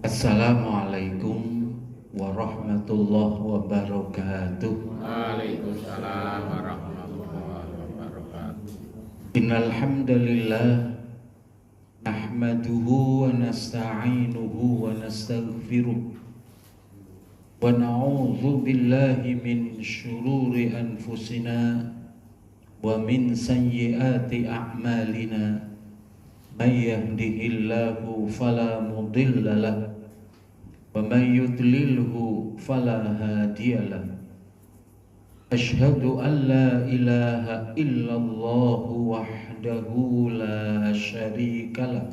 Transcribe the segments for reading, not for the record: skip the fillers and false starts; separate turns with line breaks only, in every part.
Assalamualaikum warahmatullahi wabarakatuh.
Waalaikumsalam warahmatullahi wabarakatuh.
Innal hamdalillah nahmaduhu wa nasta'inuhu wa nastaghfiruh wa na'udzu billahi min syururi anfusina wa min sayyiati a'malina. May yahdihillahu fala mudilla lahu wa may yudlilhu fala hadiyalah. Asyhadu an la ilaha illallah wahdahu la syarikalah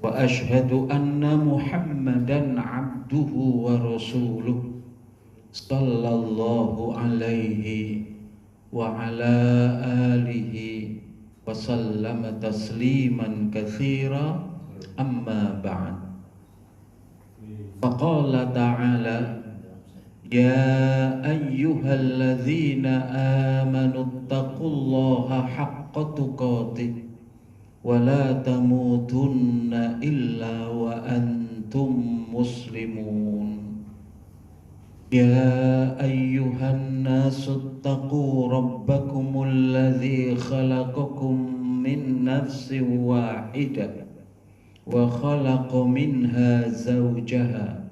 wa asyhadu anna Muhammadan abduhu wa rasuluh sallallahu alaihi wa ala alihi wa sallama tasliman katsira, amma ba'd. Faqala ta'ala ya ayyuhalladzina amanu taqullaha haqqa tuqatih wa la tamutunna illa wa antum muslimun. Ya ayyuhan nasu taqu rabbakumul ladzi khalaqakum min nafsin wahidah wa khalaqa minha zawjaha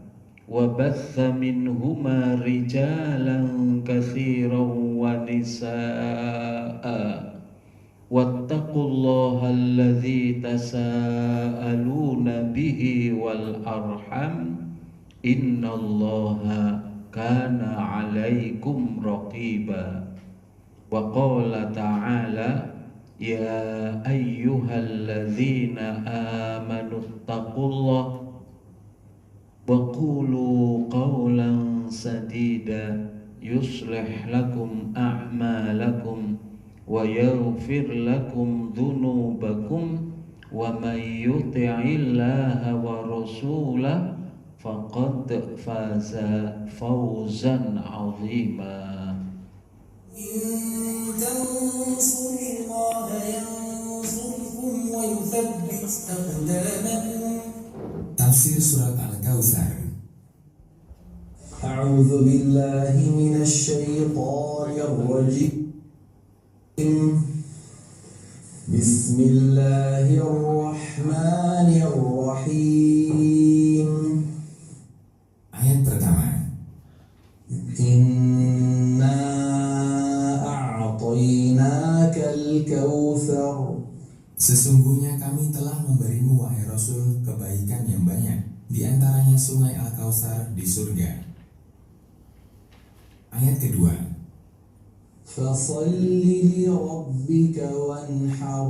wa batha minhuma rijalan katsiran wa nisaa wattaqullaha alladzi tasaaluna bihi wal arham innallaha kana 'alaikum raqiba. Wa qala ta'ala ya ayyuhalladzina amanu taqullaha wa qulu qawlan sadida yuslih lakum a'malakum wa yaghfir lakum dhunubakum wa may yuti'illaha wa rasulahu faqad faza fawzan 'azima.
إن تنصروا الله ينصركم ويثبت أقدامكم.
Tafsir Surat Al-Kautsar.
أعوذ بالله من الشيطان الرجيم. بسم الله الرحمن الرحيم.
Ayat pertama.
إنا أعطيناك الكوثر.
Sesungguhnya kami telah memberimu wahai Rasul kebaikan yang banyak, di antaranya sungai Al-Kautsar di surga. Ayat kedua.
فصل لربك وانحر.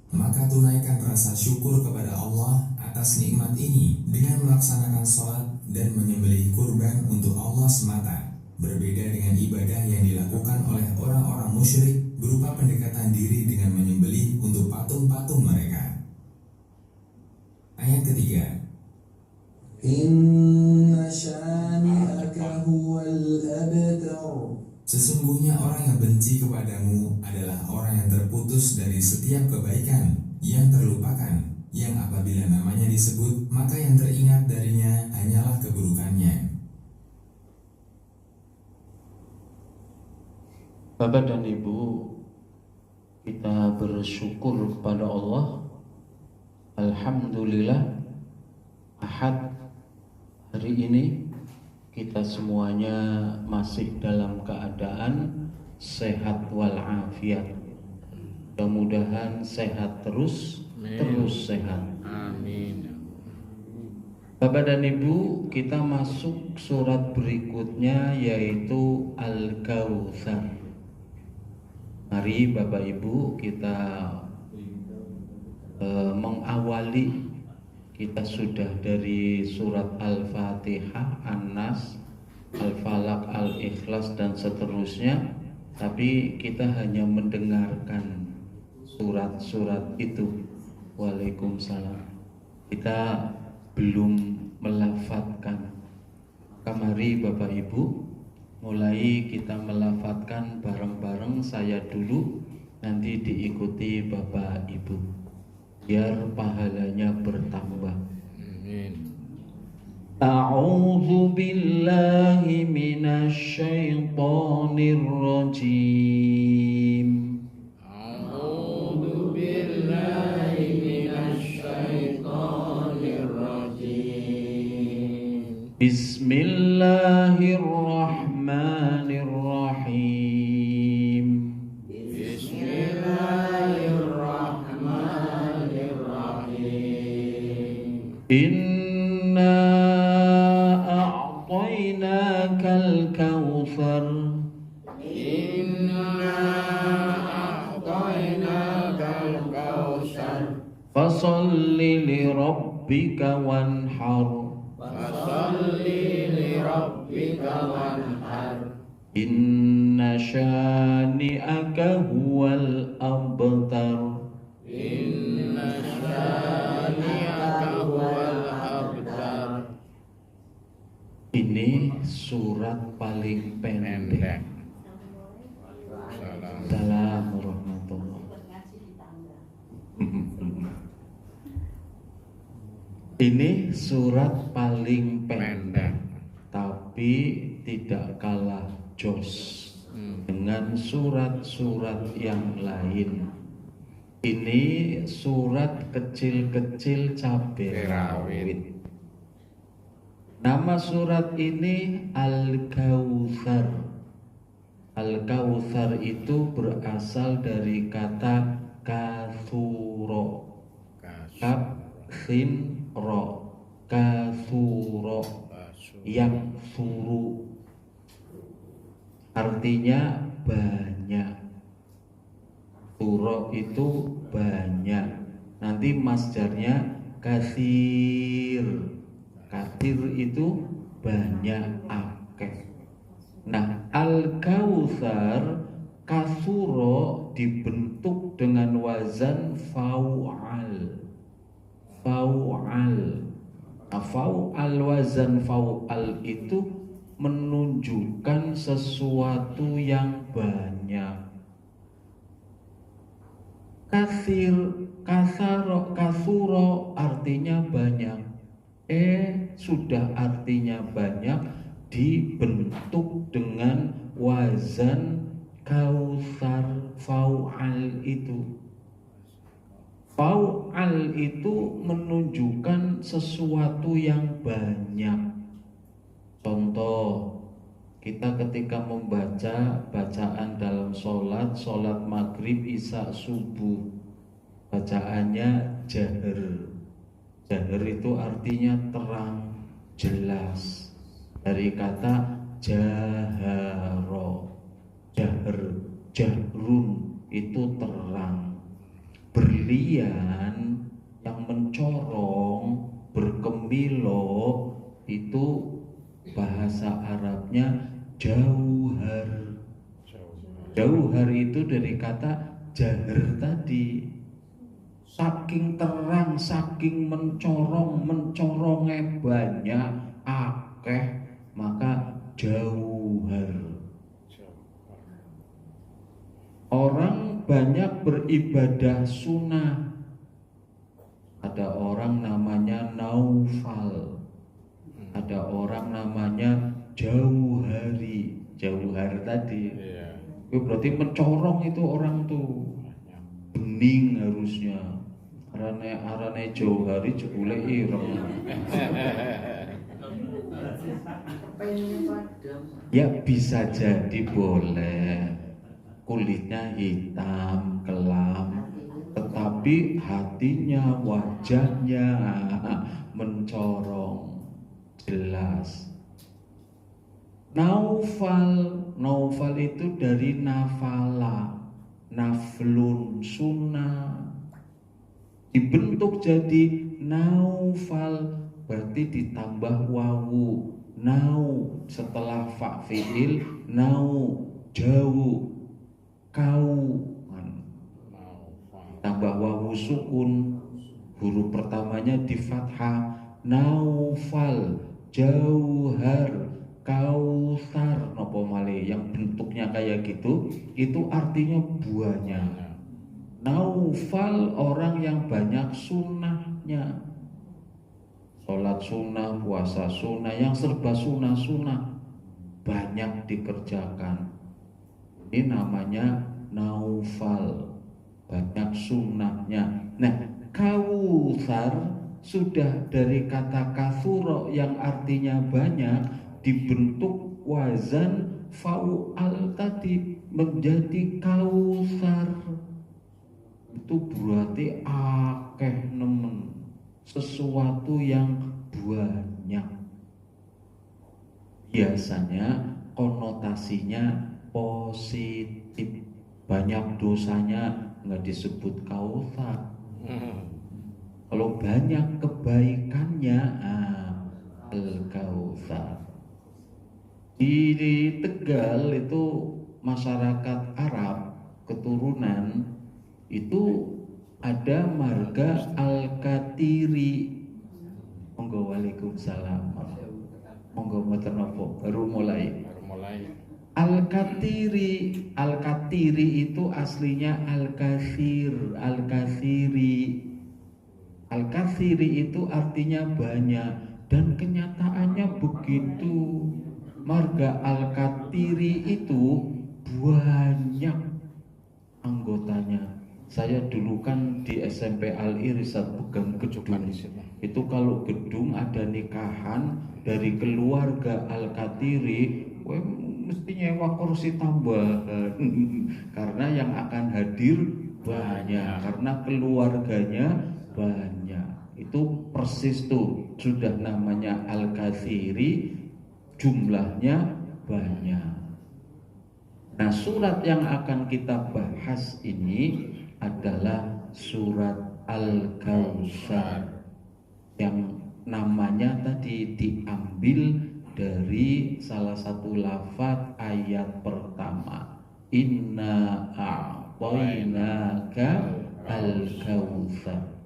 Maka tunaikan rasa syukur kepada Allah atas nikmat ini dengan melaksanakan sholat dan menyembelih kurban untuk Allah semata, berbeda dengan ibadah yang dilakukan oleh orang-orang musyrik berupa pendekatan diri dengan menyembelih untuk patung-patung mereka. Ayat ketiga.
Inna syani'aka huwal abtar.
Sesungguhnya orang yang benci kepadamu adalah orang yang terputus dari setiap kebaikan, yang terlupakan, yang apabila namanya disebut, maka yang teringat darinya hanyalah keburukannya.
Bapak dan Ibu, kita bersyukur kepada Allah. Alhamdulillah, Ahad hari ini kita semuanya masih dalam keadaan sehat walafiat. Mudah-mudahan sehat terus sehat.
Amin.
Bapak dan Ibu, kita masuk surat berikutnya yaitu Al-Kautsar. Mari Bapak Ibu kita mengawali. Kita sudah dari surat Al-Fatihah, An-Nas, Al-Falaq, Al-Ikhlas dan seterusnya. Tapi kita hanya mendengarkan surat-surat itu. Waalaikumsalam. Kita belum melafadzkan. Maka mari Bapak Ibu, mulai kita melafadzkan bareng-bareng. Saya dulu, nanti diikuti Bapak Ibu, biar pahalanya bertambah.
Amin.
billahi minasyaitonir rajim.
A'udzu billahi minasyaitonir rajim.
Bismillahirrahmanirrahim.
Bismillahirrahmanirrahim.
Inna a'tainakal kautsar.
Inna a'tainakal kautsar.
Fasalli li rabbika wanhar.
Fasalli li rabbika wanhar.
Inna syani'aka huwal abtar.
Inna syani'aka huwal abtar.
Ini surat paling pendek.
Pendek. Salam.
Assalamualaikum warahmatullahi. Ini surat paling pendek, tapi tidak kalah jos dengan surat-surat yang lain. Ini surat kecil-kecil cabai rawit. Nama surat ini Al-Kautsar. Al-Kautsar itu berasal dari kata katsuro. Kaf sin ro, katsuro, yang suru, artinya banyak. Suro itu banyak. Nanti masdarnya katsir. Katsir itu banyak, akeh. Nah, al-kautsar kasuro dibentuk dengan wazan fau'al. Fau'al. Nah, fau'al, wazan fau'al itu menunjukkan sesuatu yang banyak. Kasir, kasaro, kasuro artinya banyak. Sudah artinya banyak dibentuk dengan wazan kautsar, fau'al itu. Fau'al itu menunjukkan sesuatu yang banyak. Contoh, kita ketika membaca bacaan dalam sholat maghrib, isya, subuh, bacaannya jahar. Jahar itu artinya terang, jelas. Dari kata jaharo, jahar, jahrun itu terang. Berlian yang mencorong, berkemilok, itu bahasa Arabnya jauhar. Jauhar itu dari kata jahar tadi. Saking terang, saking mencorongnya banyak, akeh, maka jauhar. Orang banyak beribadah sunnah. Ada orang namanya Naufal, ada orang namanya Jauhari. Jauhar tadi itu berarti mencorong, itu orang tuh bening harusnya. Arane Jauhari jebule ireng. Ya bisa jadi boleh kulitnya hitam, kelam, tetapi hatinya, wajahnya mencorong, jelas. Naufal itu dari nafala, naflun, sunnah, dibentuk jadi naufal, berarti ditambah wawu, nau setelah fa fiil, nau jauh, kau, tambah wawu sukun, huruf pertamanya di fathah, naufal, jauhar, kautsar, nopo male, yang bentuknya kayak gitu, itu artinya banyak. Naufal orang yang banyak sunnahnya. Sholat sholat sunnah, puasa sunnah, yang serba sunnah-sunnah banyak dikerjakan. Ini namanya naufal, banyak sunnahnya. Nah, Kautsar sudah dari kata kasuro yang artinya banyak dibentuk wazan fa'al tadi menjadi Kautsar. Itu berarti akeh nemen, sesuatu yang banyak. Biasanya konotasinya positif, banyak dosanya nggak disebut Kautsar. Kalau banyak kebaikannya, Al-Kautsar. Di Tegal itu masyarakat Arab keturunan itu ada marga Al-Katiri. Monggo, waalaikumsalam. Monggo mboten napa, baru mulai. Al-Katiri itu aslinya Al-Katsir, Al-Katsiri. Al-Katsiri itu artinya banyak, dan kenyataannya begitu. Marga Al-Katiri itu banyak anggotanya. Saya dulu kan di SMP Al-Irsad pegang gedung. Itu kalau gedung ada nikahan dari keluarga Al-Katiri, mesti nyewa kursi tambahan karena yang akan hadir banyak, karena keluarganya banyak. Itu persis tuh sudah namanya Al-Katsiri, jumlahnya banyak. Nah, surat yang akan kita bahas ini adalah surat Al-Kautsar yang namanya tadi diambil dari salah satu lafaz ayat pertama, Inna a'tainaka Al-Kautsar.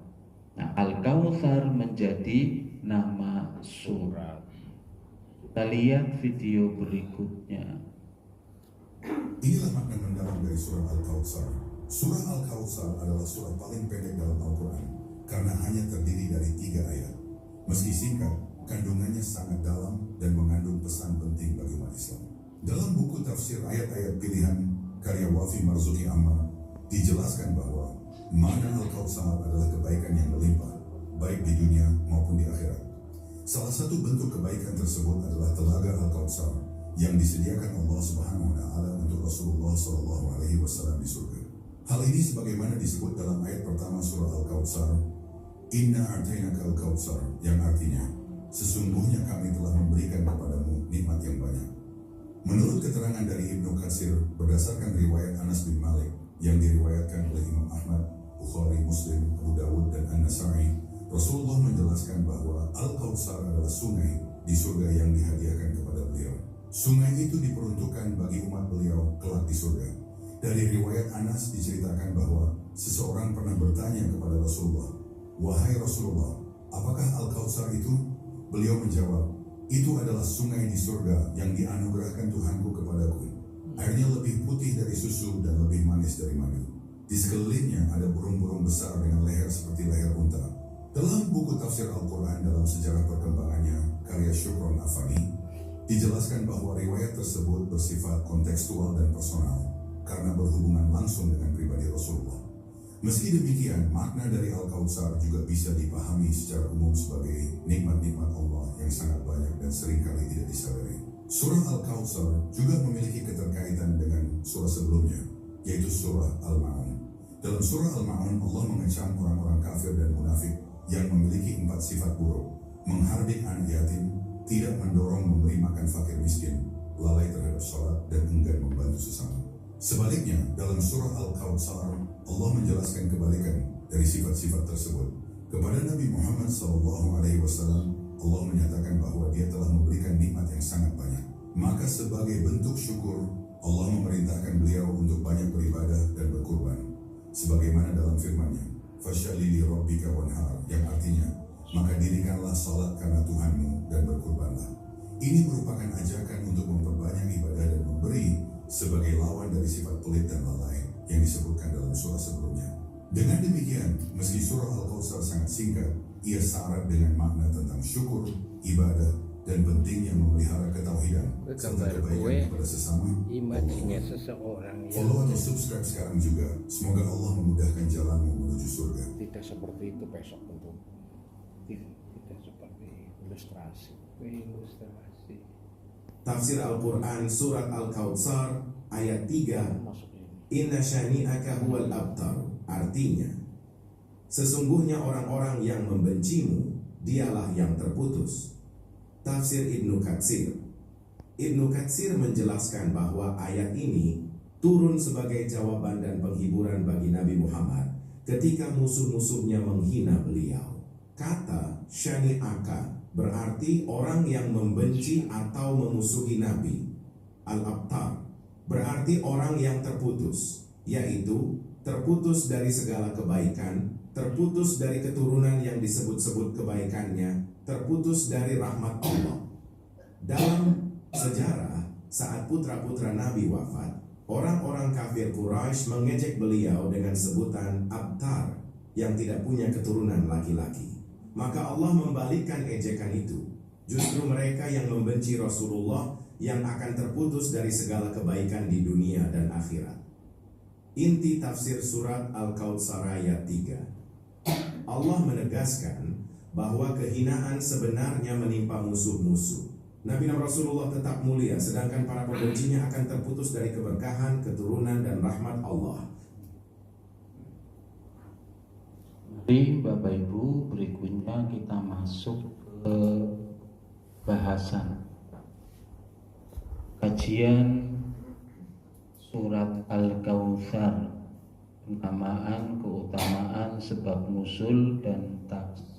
Nah, Al-Kautsar menjadi nama surat. Kita lihat video berikutnya.
Inilah makna mendalam dari surah Al-Kautsar. Surah Al-Kautsar adalah surah paling pendek dalam Al-Quran karena hanya terdiri dari 3 ayat. Meski singkat, kandungannya sangat dalam dan mengandung pesan penting bagi umat Islam. Dalam buku tafsir ayat-ayat pilihan karya Wafi Marzuki Ammar dijelaskan bahwa makna Al-Kautsar adalah kebaikan yang melimpah, baik di dunia maupun di akhirat. Salah satu bentuk kebaikan tersebut adalah telaga Al-Kautsar yang disediakan Allah Subhanahu wa taala untuk Rasulullah sallallahu alaihi wasallam di surga. Hal ini sebagaimana disebut dalam ayat pertama surah Al-Kautsar, Inna a'tainaka Al-Kautsar, yang artinya sesungguhnya kami telah memberikan kepadamu nikmat yang banyak. Menurut keterangan dari Ibnu Katsir berdasarkan riwayat Anas bin Malik yang diriwayatkan oleh Imam Ahmad, Bukhari, Muslim, Abu Dawud dan An-Nasa'i, Rasulullah menjelaskan bahwa Al-Kautsar adalah sungai di surga yang dihadiahkan kepada beliau. Sungai itu diperuntukkan bagi umat beliau kelak di surga. Dari riwayat Anas diceritakan bahwa seseorang pernah bertanya kepada Rasulullah, "Wahai Rasulullah, apakah Al-Kautsar itu?" Beliau menjawab, "Itu adalah sungai di surga yang dianugerahkan Tuhanku kepadaku. Airnya lebih putih dari susu dan lebih manis dari madu. Di sekelilingnya ada burung-burung besar dengan leher seperti leher unta." Dalam buku tafsir Al-Quran dalam sejarah perkembangannya, karya Syukron Afani, dijelaskan bahwa riwayat tersebut bersifat kontekstual dan personal karena berhubungan langsung dengan pribadi Rasulullah. Meski demikian, makna dari Al-Kautsar juga bisa dipahami secara umum sebagai nikmat-nikmat Allah yang sangat banyak dan seringkali tidak disadari. Surah Al-Kautsar juga memiliki keterkaitan dengan surah sebelumnya, yaitu surah Al-Ma'un. Dalam surah Al-Ma'un, Allah mengecam orang-orang kafir dan munafik yang memiliki 4 sifat buruk: menghardik anak yatim, tidak mendorong memberi makan fakir miskin, lalai terhadap sholat, dan enggan membantu sesama. Sebaliknya, dalam surah Al-Kautsar, Allah menjelaskan kebalikan dari sifat-sifat tersebut. Kepada Nabi Muhammad SAW, Allah menyatakan bahwa Dia telah memberikan nikmat yang sangat banyak. Maka sebagai bentuk syukur, Allah memerintahkan beliau untuk banyak beribadah dan berkurban. Sebagaimana dalam firman-Nya, "Fasholli li rabbika wanhar," yang artinya, maka dirikanlah salat karena Tuhanmu dan berkurbanlah. Ini merupakan ajakan untuk memperbanyak ibadah dan memberi sebagai lawan dari sifat pelit dan lalai yang disebutkan dalam surah sebelumnya. Dengan demikian, meski surah Al-Kautsar sangat singkat, ia syarat dengan makna tentang syukur, ibadah, dan pentingnya memelihara ketauhidan serta kebaikan kepada sesama.
Imajinnya seseorang yang
Follow atau subscribe sekarang juga. Semoga Allah memudahkan jalanmu menuju surga.
tidak seperti itu besok tentu tidak seperti ilustrasi.
Tafsir Al-Quran Surat Al-Kautsar ayat 3.
Masuk ini.
Inna syani'aka huwal abtar. Artinya, sesungguhnya orang-orang yang membencimu, dialah yang terputus. Tafsir Ibnu Katsir. Ibnu Katsir menjelaskan bahwa ayat ini turun sebagai jawaban dan penghiburan bagi Nabi Muhammad ketika musuh-musuhnya menghina beliau. Kata syani'aka berarti orang yang membenci atau memusuhi Nabi. Al-abtar berarti orang yang terputus, yaitu terputus dari segala kebaikan, terputus dari keturunan yang disebut-sebut kebaikannya, terputus dari rahmat Allah. Dalam sejarah, saat putra-putra Nabi wafat, orang-orang kafir Quraisy mengejek beliau dengan sebutan abtar yang tidak punya keturunan laki-laki. Maka Allah membalikkan ejekan itu. Justru mereka yang membenci Rasulullah yang akan terputus dari segala kebaikan di dunia dan akhirat. Inti tafsir surat Al-Kautsar ayat 3. Allah menegaskan bahwa kehinaan sebenarnya menimpa musuh-musuh. Nabi Rasulullah tetap mulia, sedangkan para pembencinya akan terputus dari keberkahan, keturunan, dan rahmat Allah.
Mari Bapak Ibu, berikutnya kita masuk ke bahasan kajian surat Al-Kautsar, penamaan, keutamaan, sebab nuzul, dan tafsir.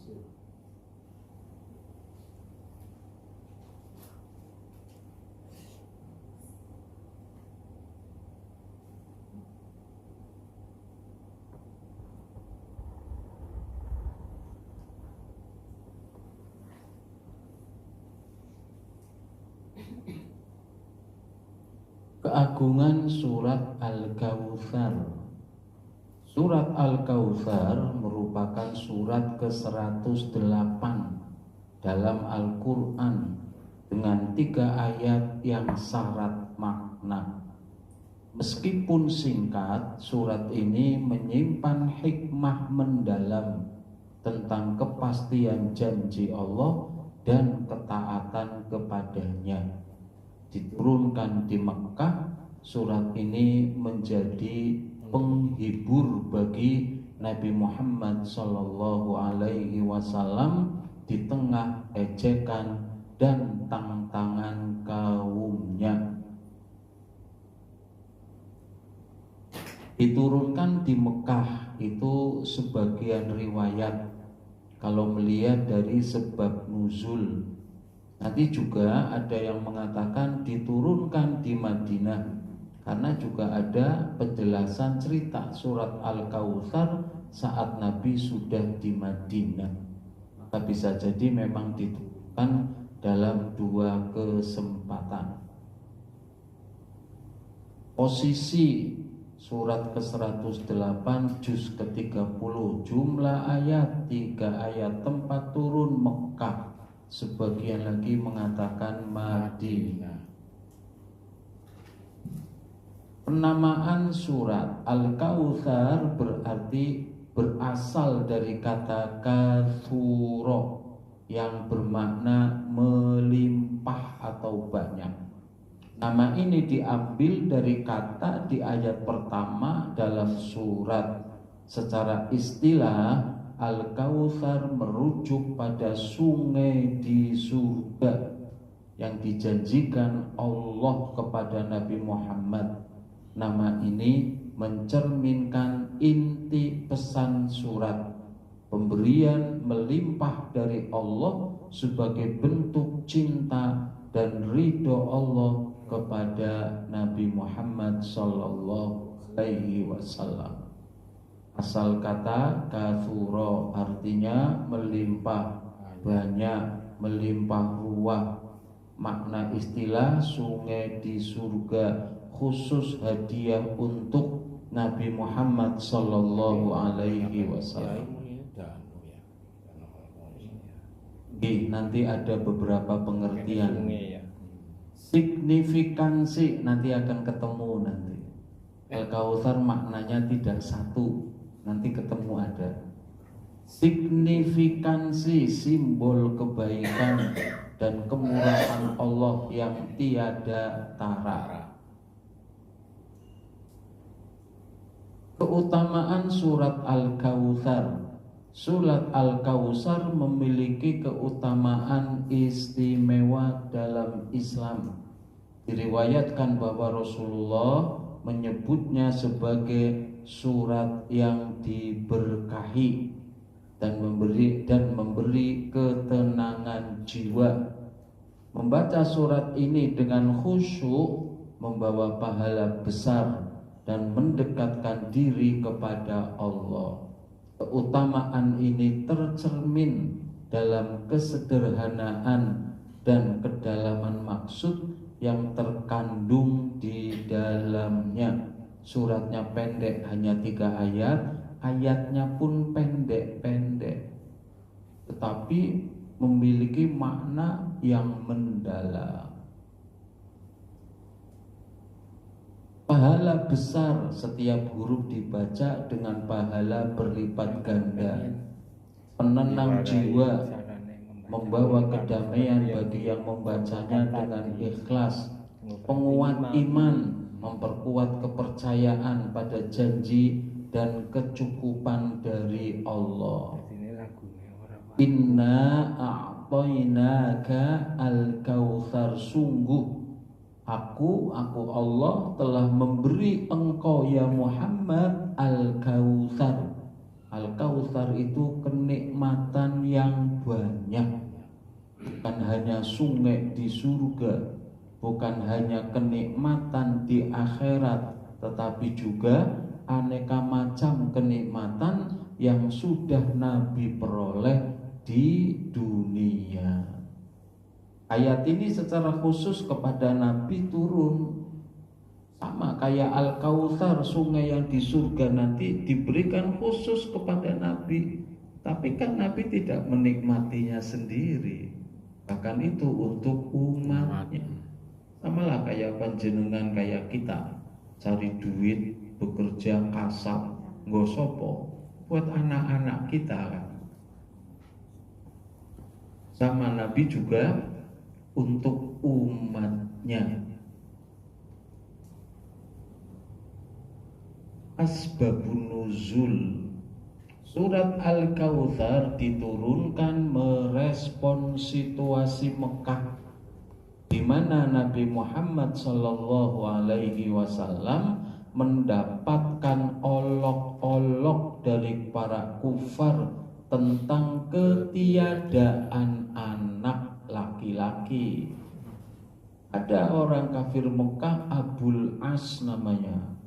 Keagungan surat Al-Kautsar. Surat Al-Kautsar merupakan surat ke-108 dalam Al-Quran dengan 3 ayat yang syarat makna. Meskipun singkat, surat ini menyimpan hikmah mendalam tentang kepastian janji Allah dan ketaatan kepadanya. Diturunkan di Mekah, surat ini menjadi penghibur bagi Nabi Muhammad Sallallahu Alaihi Wasallam di tengah ejekan dan tantangan kaumnya. Diturunkan di Mekah itu sebagian riwayat kalau melihat dari sebab nuzul. Nanti juga ada yang mengatakan diturunkan di Madinah, karena juga ada penjelasan cerita surat Al-Kautsar saat Nabi sudah di Madinah. Maka bisa jadi memang diturunkan dalam 2 kesempatan. Posisi surat ke-108 juz ke-30, jumlah ayat 3 ayat, tempat turun Mekah. Sebagian lagi mengatakan Madinah. Penamaan surat Al-Kautsar berarti berasal dari kata katsura yang bermakna melimpah atau banyak. Nama ini diambil dari kata di ayat pertama dalam surat. Secara istilah, Al-Kautsar merujuk pada sungai di surga yang dijanjikan Allah kepada Nabi Muhammad. Nama ini mencerminkan inti pesan surat, pemberian melimpah dari Allah sebagai bentuk cinta dan ridho Allah kepada Nabi Muhammad Sallallahu Alaihi Wasallam. Asal kata katsura artinya melimpah, banyak, melimpah ruah. Makna istilah sungai di surga, khusus hadiah untuk Nabi Muhammad Sallallahu Alaihi Wasallam. Nanti ada beberapa pengertian.
Sungai ya.
Signifikansi nanti akan ketemu nanti. Al-Kautsar maknanya tidak satu, nanti ketemu ada. Signifikansi simbol kebaikan dan kemurahan Allah yang tiada tara. Keutamaan surat Al-Kautsar. Surat Al-Kautsar memiliki keutamaan istimewa dalam Islam. Diriwayatkan bahwa Rasulullah menyebutnya sebagai surat yang diberkahi dan memberi ketenangan jiwa. Membaca surat ini dengan khusyuk membawa pahala besar dan mendekatkan diri kepada Allah. Keutamaan ini tercermin dalam kesederhanaan dan kedalaman maksud yang terkandung di dalamnya. Suratnya pendek, hanya 3 ayat, ayatnya pun pendek-pendek, tetapi memiliki makna yang mendalam. Pahala besar setiap huruf dibaca dengan pahala berlipat ganda. Penenang jiwa, membawa kedamaian bagi yang membacanya dengan ikhlas. Penguat iman, memperkuat kepercayaan pada janji dan kecukupan dari Allah. Inna a'tainaka al-kautsar, sungguh Aku Allah telah memberi engkau ya Muhammad Al-Kautsar. Al-Kautsar itu kenikmatan yang banyak. Bukan hanya sungai di surga, bukan hanya kenikmatan di akhirat, tetapi juga aneka macam kenikmatan yang sudah Nabi peroleh di dunia. Ayat ini secara khusus kepada Nabi turun. Sama kayak Al-Kautsar, sungai yang di surga nanti diberikan khusus kepada Nabi. Tapi kan Nabi tidak menikmatinya sendiri, bahkan itu untuk umatnya. Samalah kayak panjenengan, kayak kita cari duit, bekerja kasar, nggosopo buat anak-anak kita kan. Sama Nabi juga untuk umatnya. Asbabun nuzul. Surat Al-Kautsar diturunkan merespon situasi Mekah, di mana Nabi Muhammad sallallahu alaihi wasallam mendapatkan olok-olok dari para kufar tentang ketiadaan anak laki-laki. Ada orang kafir Mekah, Abul As namanya,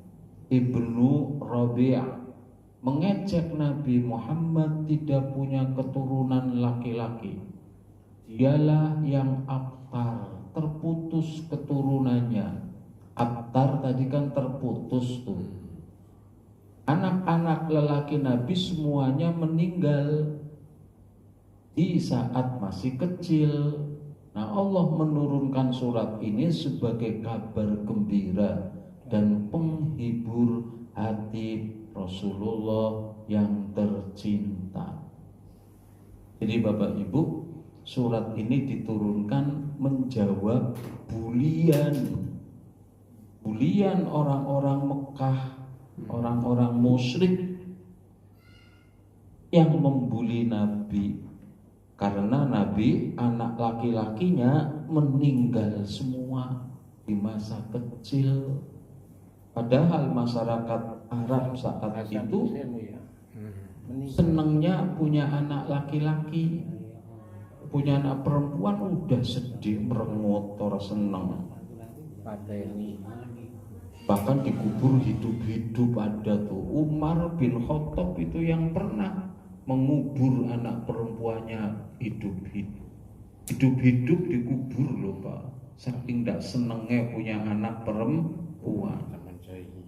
Ibnu Rabi', mengejek Nabi Muhammad tidak punya keturunan laki-laki. Dialah yang abtar, terputus keturunannya. Abtar tadi kan terputus tuh. Anak-anak lelaki Nabi semuanya meninggal di saat masih kecil. Nah, Allah menurunkan surat ini sebagai kabar gembira dan penghibur hati Rasulullah yang tercinta. Jadi Bapak Ibu, surat ini diturunkan menjawab bulian orang-orang Mekah, orang-orang musyrik yang membuli Nabi. Karena Nabi, anak laki-lakinya meninggal semua di masa kecil. Padahal masyarakat Arab saat itu senangnya punya anak laki-laki. Punya anak perempuan udah sedih, merengotor, senang. Bahkan dikubur hidup-hidup ada tuh. Umar bin Khattab itu yang pernah mengubur anak perempuannya hidup-hidup. Hidup-hidup dikubur loh Pak. Saking tidak senengnya punya anak perempuan.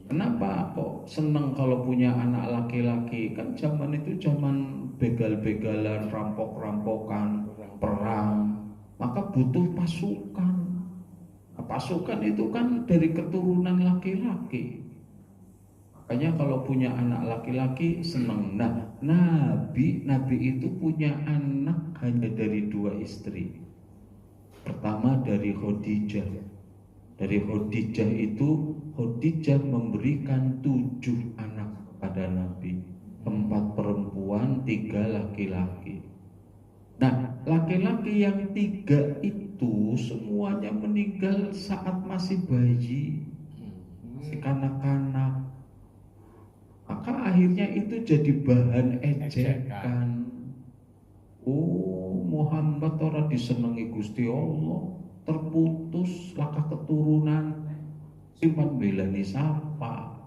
Kenapa kok seneng kalau punya anak laki-laki? Kan zaman itu zaman begal-begalan, rampok-rampokan. perang, maka butuh pasukan. Nah, pasukan itu kan dari keturunan laki-laki. Makanya kalau punya anak laki-laki senang. Nah, Nabi itu punya anak hanya dari 2 istri. Pertama dari Khadijah. Dari Khadijah itu Khadijah memberikan 7 anak kepada Nabi, 4 perempuan, 3 laki-laki. Nah, laki-laki yang 3 itu semuanya meninggal saat masih bayi, masih kanak-kanak. Maka akhirnya itu jadi bahan ejekan. Oh, Muhammad ora disenengi Gusti Allah, terputus lakah keturunan, simpan belani sapa.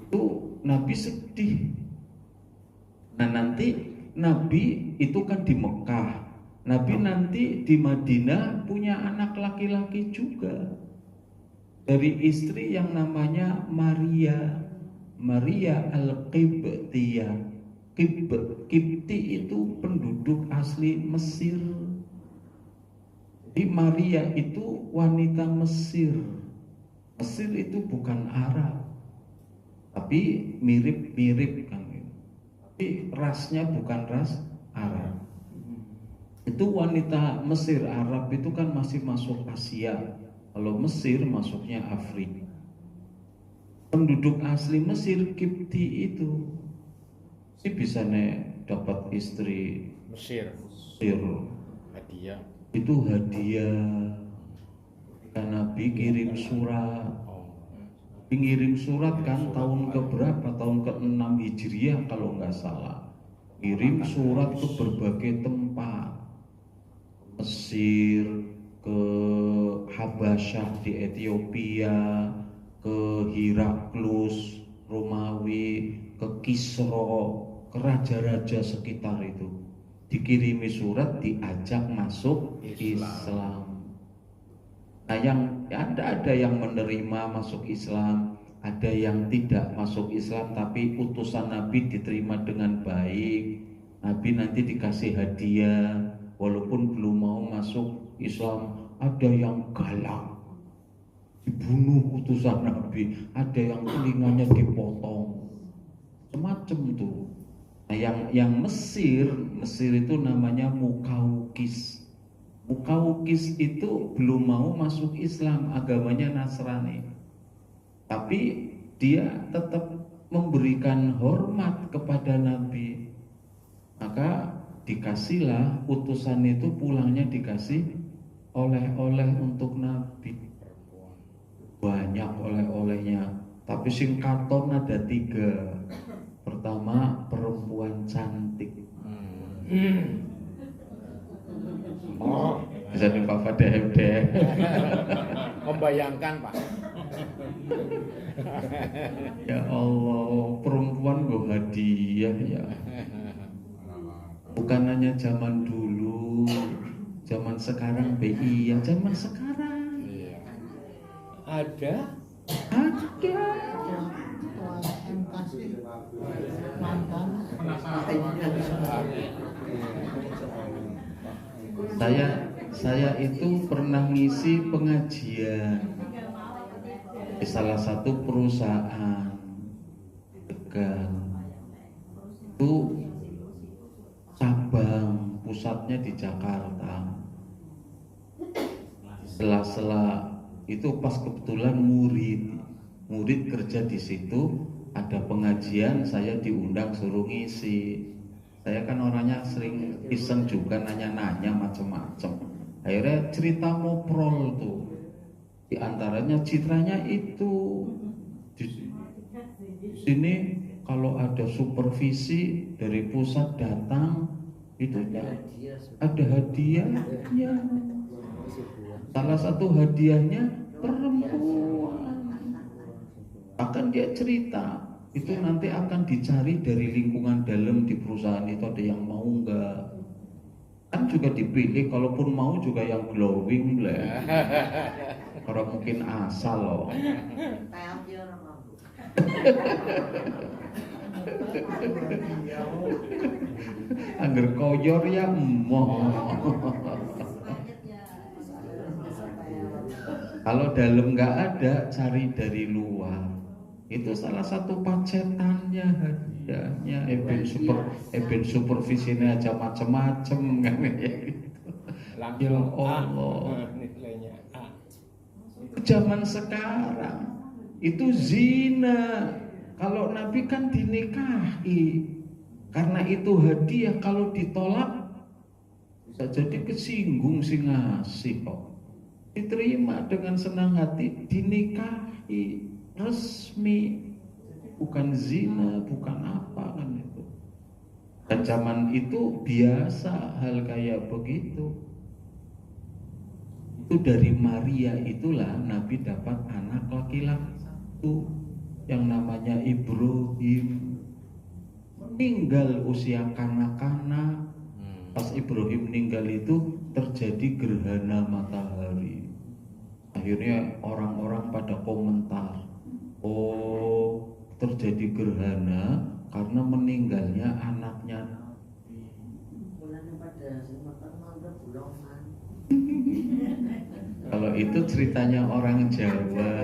Itu Nabi sedih. Nah, nanti Nabi itu kan di Mekah, Nabi nanti di Madinah punya anak laki-laki juga dari istri yang namanya Maria Al-Qibtiyah. Qibti itu penduduk asli Mesir. Jadi Maria itu wanita Mesir. Mesir itu bukan Arab, tapi mirip-mirip kan. Tapi rasnya bukan ras Arab. Itu wanita Mesir. Arab itu kan masih masuk Asia. Kalau Mesir masuknya Afrika. Penduduk asli Mesir Qibti itu sih bisa dapat istri
Mesir. Hadiah.
Itu hadiah. Karena Nabi kirim surat. Ngirim surat kan tahun keberapa? Tahun ke-6 Hijriah kalau nggak salah. Kirim surat ke berbagai tempat. Mesir, ke Habasyah di Ethiopia, ke Hiraklus, Romawi, ke Kisra, ke raja-raja sekitar itu. Dikirimi surat, diajak masuk Islam. Nah, yang ada yang menerima masuk Islam, ada yang tidak masuk Islam, tapi utusan Nabi diterima dengan baik. Nabi nanti dikasih hadiah, walaupun belum mau masuk Islam. Ada yang galak, dibunuh utusan Nabi. Ada yang telinganya dipotong, semacam tuh. Nah, yang Mesir itu namanya Mukaukis. Mukaukis itu belum mau masuk Islam, agamanya Nasrani. Tapi dia tetap memberikan hormat kepada Nabi. Maka dikasihlah utusan itu, pulangnya dikasih oleh-oleh untuk Nabi. Banyak oleh-olehnya. Tapi sing katon ada 3. Pertama, perempuan cantik.
Oh,
Jadi Pak Fadeh.
membayangkan Pak.
Ya Allah, perempuan gue hadiah ya. Bukan hanya zaman dulu, zaman sekarang BI, ya zaman sekarang
Iya. Ada.
Saya itu pernah ngisi pengajian di salah satu perusahaan Tegal. Itu cabang pusatnya di Jakarta. Sela-sela itu pas kebetulan murid kerja di situ, ada pengajian, saya diundang suruh ngisi. Saya kan orangnya sering iseng juga, nanya-nanya macam-macam. Akhirnya cerita ngobrol tuh, di antaranya citranya itu di sini kalau ada supervisi dari pusat datang itu ada hadiahnya. Salah satu hadiahnya perempuan. Bahkan dia cerita itu nanti akan dicari dari lingkungan dalam di perusahaan itu, ada yang mau enggak. Kan juga dipilih, kalaupun mau juga yang glowing lah. Kalau mungkin asal loh. Angger koyor ya emoh. Kalau dalam nggak ada, cari dari luar. Itu salah satu pacetannya, hadiahnya. Eben supervisinya aja macem-macem kan ya. Ya Allah.
Nilainya A.
Zaman sekarang itu zina. Kalau Nabi kan dinikahi. Karena itu hadiah, kalau ditolak bisa jadi kesinggung si ngasih kok. Diterima dengan senang hati, dinikahi resmi, bukan zina, bukan apa kan itu. Dan zaman itu biasa hal kayak begitu. Itu dari Maria itulah Nabi dapat anak laki-laki satu yang namanya Ibrahim. Meninggal usia kanak-kanak. Pas Ibrahim meninggal itu terjadi gerhana matahari. Akhirnya orang-orang pada komentar, oh terjadi gerhana karena meninggalnya anaknya. Kalau itu ceritanya orang Jawa.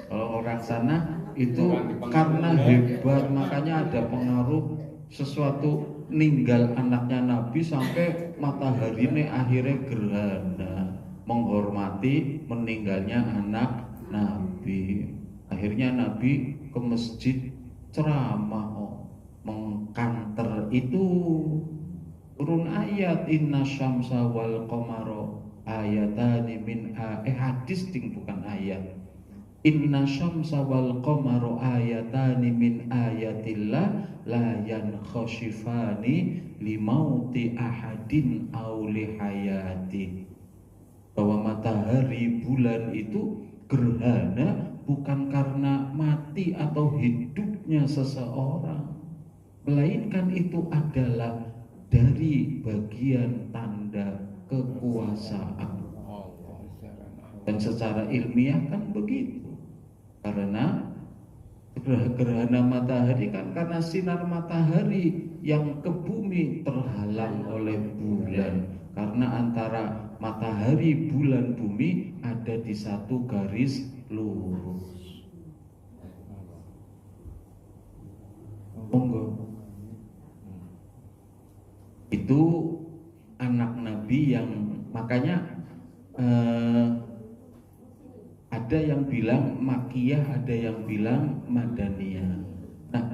Kalau orang sana itu karena hebat, makanya ada pengaruh sesuatu ninggal anaknya Nabi sampai matahari ini akhirnya gerhana, menghormati meninggalnya anak Nabi. Akhirnya Nabi ke masjid ceramah, mengkanter itu turun ayat inna syamsa wal qamara ayatani min hadis ding bukan ayat. Inna syamsa wal qamaru ayatani min ayatillah la yankhashifani limauti ahadin aw lihayati. Bahwa matahari bulan itu gerhana bukan karena mati atau hidupnya seseorang, melainkan itu adalah dari bagian tanda kekuasaan. Dan secara ilmiah kan begitu. Karena gerhana matahari kan karena sinar matahari yang ke bumi terhalang oleh bulan. Karena antara matahari, bulan, bumi ada di satu garis lurus. Monggo. Itu anak Nabi yang makanya ada yang bilang Makkiyah, ada yang bilang Madaniyah. Nah,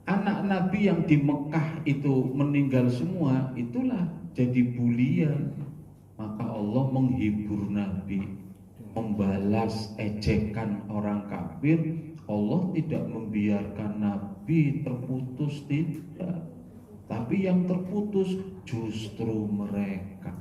anak Nabi yang di Mekah itu meninggal semua, itulah jadi bulian. Maka Allah menghibur Nabi, membalas ejekan orang kafir. Allah tidak membiarkan Nabi terputus, tidak. Tapi yang terputus justru mereka.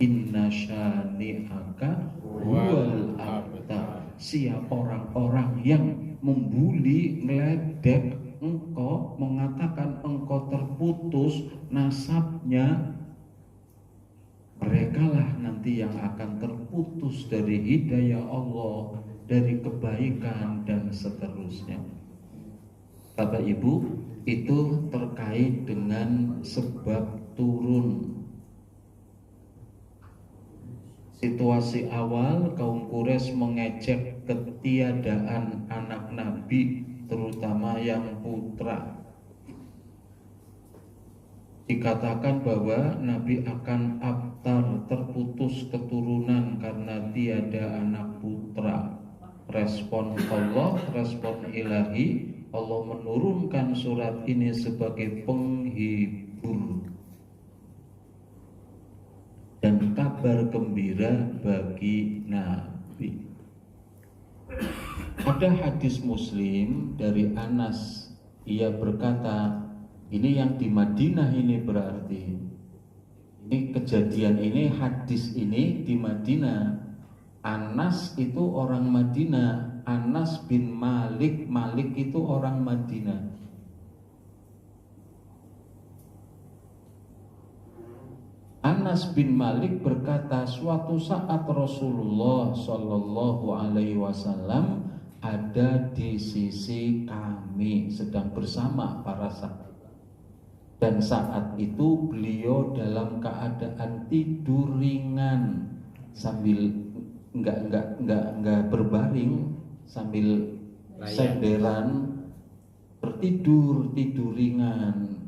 Inna syani'aka huwal abtar. Siapa orang-orang yang membuli, ngeledek engkau, mengatakan engkau terputus nasabnya, merekalah nanti yang akan terputus dari hidayah Allah, dari kebaikan dan seterusnya. Bapak Ibu, itu terkait dengan sebab turun. Situasi awal kaum Quraisy mengejek ketiadaan anak Nabi, terutama yang putra. Dikatakan bahwa Nabi akan abtar, terputus keturunan karena tiada anak putra. Respon Allah, respon ilahi, Allah menurunkan surat ini sebagai penghibur dan kabar gembira bagi Nabi. Ada hadis Muslim dari Anas, ia berkata, ini yang di Madinah ini berarti, ini kejadian ini, hadis ini di Madinah. Anas itu orang Madinah, Anas bin Malik, Malik itu orang Madinah. Anas bin Malik berkata, suatu saat Rasulullah Shallallahu Alaihi Wasallam ada di sisi kami, sedang bersama para sahabat. Dan saat itu beliau dalam keadaan tidur ringan sambil enggak berbaring, sambil senderan tidur ringan.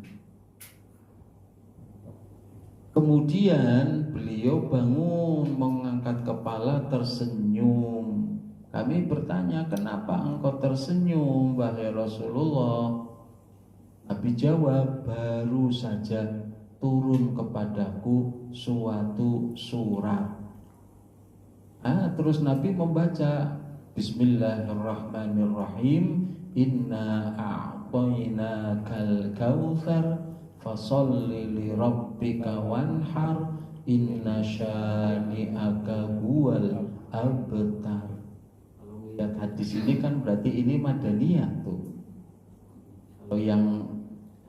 Kemudian beliau bangun, mengangkat kepala, tersenyum. Kami bertanya, kenapa engkau tersenyum, wahai Rasulullah? Nabi jawab, baru saja turun kepadaku suatu surat. Terus Nabi membaca, Bismillahirrahmanirrahim, Inna a'tainakal kautsar fasolli li rabbika wanhar, inna syani'aka huwal abtar. Kalau lihat hadis ini kan berarti ini Madaniyah tuh. Kalau yang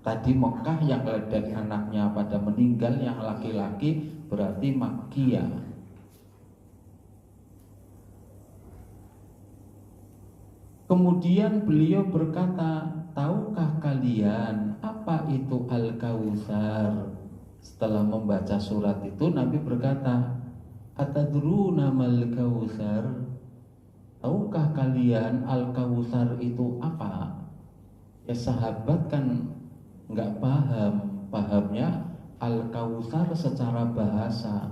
tadi Mekah yang dan anaknya pada meninggal, yang laki-laki berarti Makkiyah. Kemudian beliau berkata, tahukah kalian apa itu Al-Kautsar? Setelah membaca surat itu, Nabi berkata, atadruna mal kautsar? Tahukah kalian Al-Kautsar itu apa? Ya sahabat kan nggak paham. Pahamnya Al-Kautsar secara bahasa.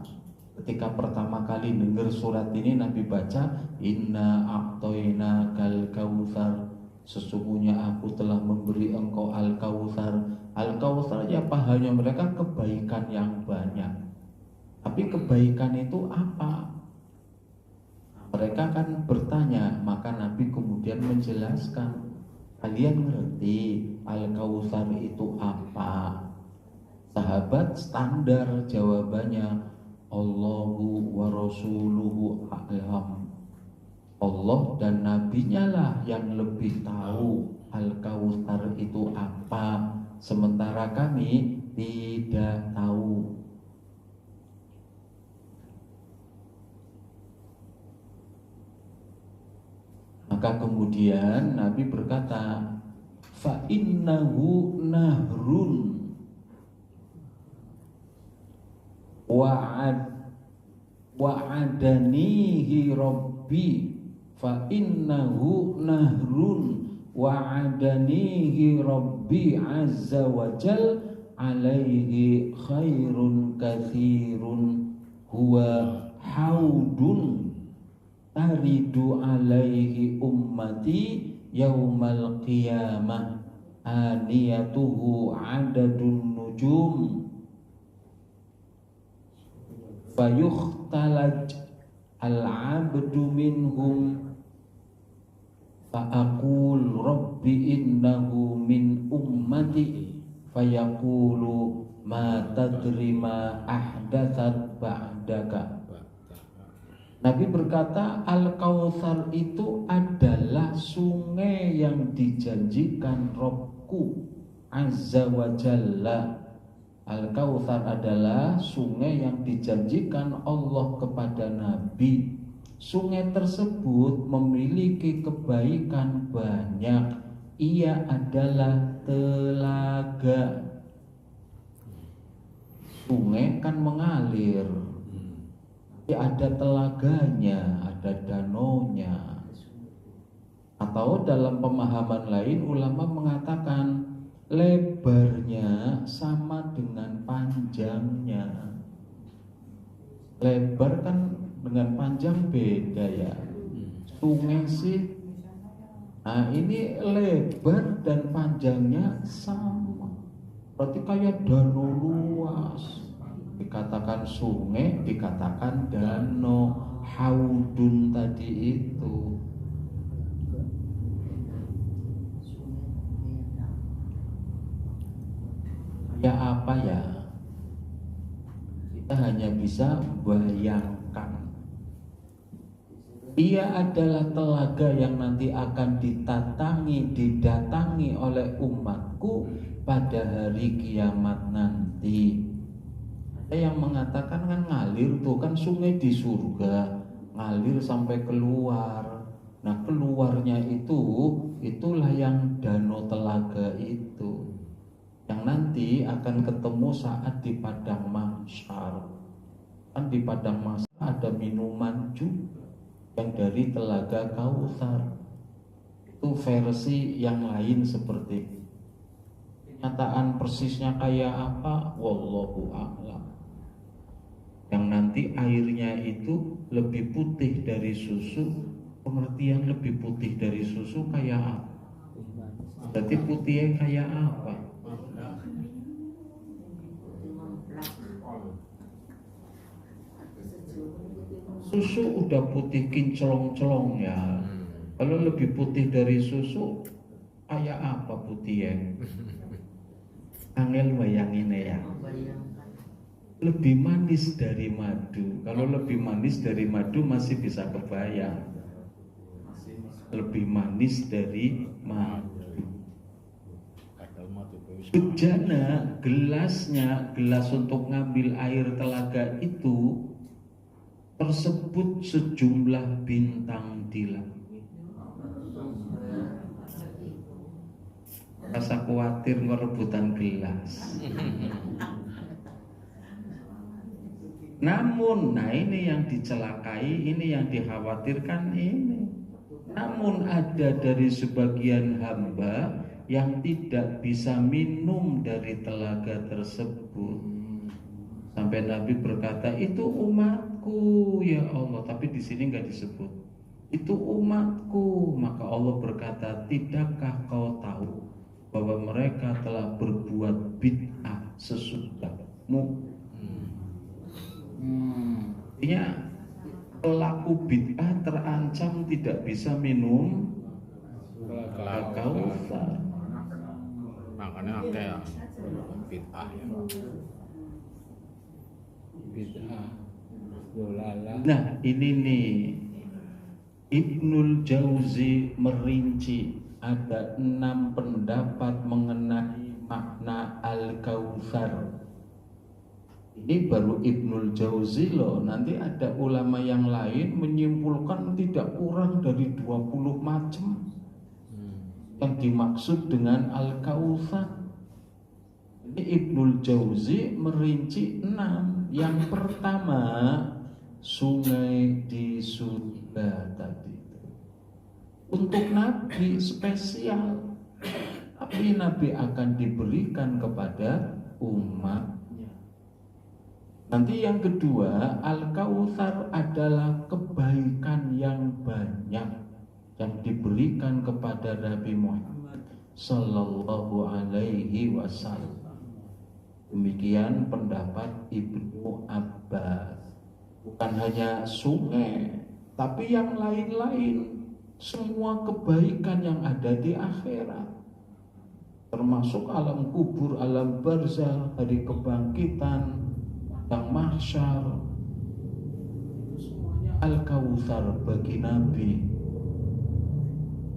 Ketika pertama kali dengar surat ini Nabi baca, Inna a'tainakal kautsar, sesungguhnya aku telah memberi engkau Al-Kautsar. Al-Kautsar ya pahamnya mereka kebaikan yang banyak. Tapi kebaikan itu apa? Mereka kan bertanya, maka Nabi kemudian menjelaskan, kalian ngerti Al-Kautsar itu apa? Sahabat standar jawabannya, Allahu wa rasuluhu a'lam. Allah dan nabinya lah yang lebih tahu Al-Kautsar itu apa, sementara kami tidak tahu. Maka kemudian Nabi berkata, fa innahu nahrun wa'adanihi rabbi, fa innahu nahrun wa'adanihi rabbi azza wa jal alaihi khairun kathirun huwa haudun taridu alaihi ummati yaumal qiyamah aniyatuhu adadun nujum fayukhtalaj al-abdu minhum fa'aqul rabbi innahu min ummati fayaqulu ma tadri ma ahdathat ba'daka. Nabi berkata, Al-Kautsar itu adalah sungai yang dijanjikan Rabbku Azza wa Jalla. Al-Kautsar adalah sungai yang dijanjikan Allah kepada Nabi. Sungai tersebut memiliki kebaikan banyak. Ia adalah telaga. Sungai kan mengalir, ada telaganya, ada danaunya. Atau dalam pemahaman lain ulama mengatakan lebarnya sama dengan panjangnya. Lebar kan dengan panjang beda ya. Sungai sih, nah ini lebar dan panjangnya sama. Berarti kayak danau luas. Dikatakan sungai, dikatakan danau, haudun tadi itu. Ya apa ya? Kita hanya bisa bayangkan. Ia adalah telaga yang nanti akan didatangi oleh umatku pada hari kiamat nanti. Ada yang mengatakan kan ngalir tuh, kan sungai di surga, ngalir sampai keluar. Nah keluarnya itulah yang danau telaga itu, yang nanti akan ketemu saat di padang mahsyar. Kan di padang mahsyar ada minuman juga yang dari telaga Kautsar. Itu versi yang lain seperti itu. Kenyataan persisnya kayak apa? Wallahu a'lam. Yang nanti airnya itu lebih putih dari susu. Pengertian lebih putih dari susu kayak apa? Berarti putihnya kayak apa? Susu udah putih kinclong-celong ya. Kalau lebih putih dari susu kayak apa putihnya? Angel bayanginnya ya. Lebih manis dari madu. Kalau lebih manis dari madu masih bisa kebayang. Lebih manis dari madu. Bejana gelasnya, gelas untuk ngambil air telaga itu tersebut sejumlah bintang di langit. Rasa khawatir merebutan gelas. Namun, nah ini yang dicelakai, ini yang dikhawatirkan ini. Namun ada dari sebagian hamba yang tidak bisa minum dari telaga tersebut. Sampai Nabi berkata, itu umatku ya Allah. Tapi di sini nggak disebut. Itu umatku. Maka Allah berkata, tidakkah kau tahu bahwa mereka telah berbuat bid'ah sesudahmu? Artinya pelaku bid'ah terancam tidak bisa minum Kautsar.
Makanya ada bid'ah ya. Bid'ah. Yolala.
Nah ini nih Ibnul Jauzi merinci ada 6 pendapat mengenai makna Al-Kautsar. Ini baru Ibnul Jauzi loh. Nanti ada ulama yang lain menyimpulkan tidak kurang dari 20 macam yang dimaksud dengan Al-Kautsar. Ini Ibnul Jauzi merinci 6. Yang pertama, sungai di surga tadi. Untuk Nabi spesial, tapi Nabi akan diberikan kepada umatnya. Nanti yang kedua, Al-Kautsar adalah kebaikan yang banyak yang diberikan kepada Nabi Muhammad Sallallahu Alaihi Wasallam. Demikian pendapat Ibnu Abbas. Bukan hanya sungai, tapi yang lain-lain. Semua kebaikan yang ada di akhirat, termasuk alam kubur, alam barzah, hari kebangkitan, yang mahsyar, itu semuanya Al-Kautsar bagi Nabi.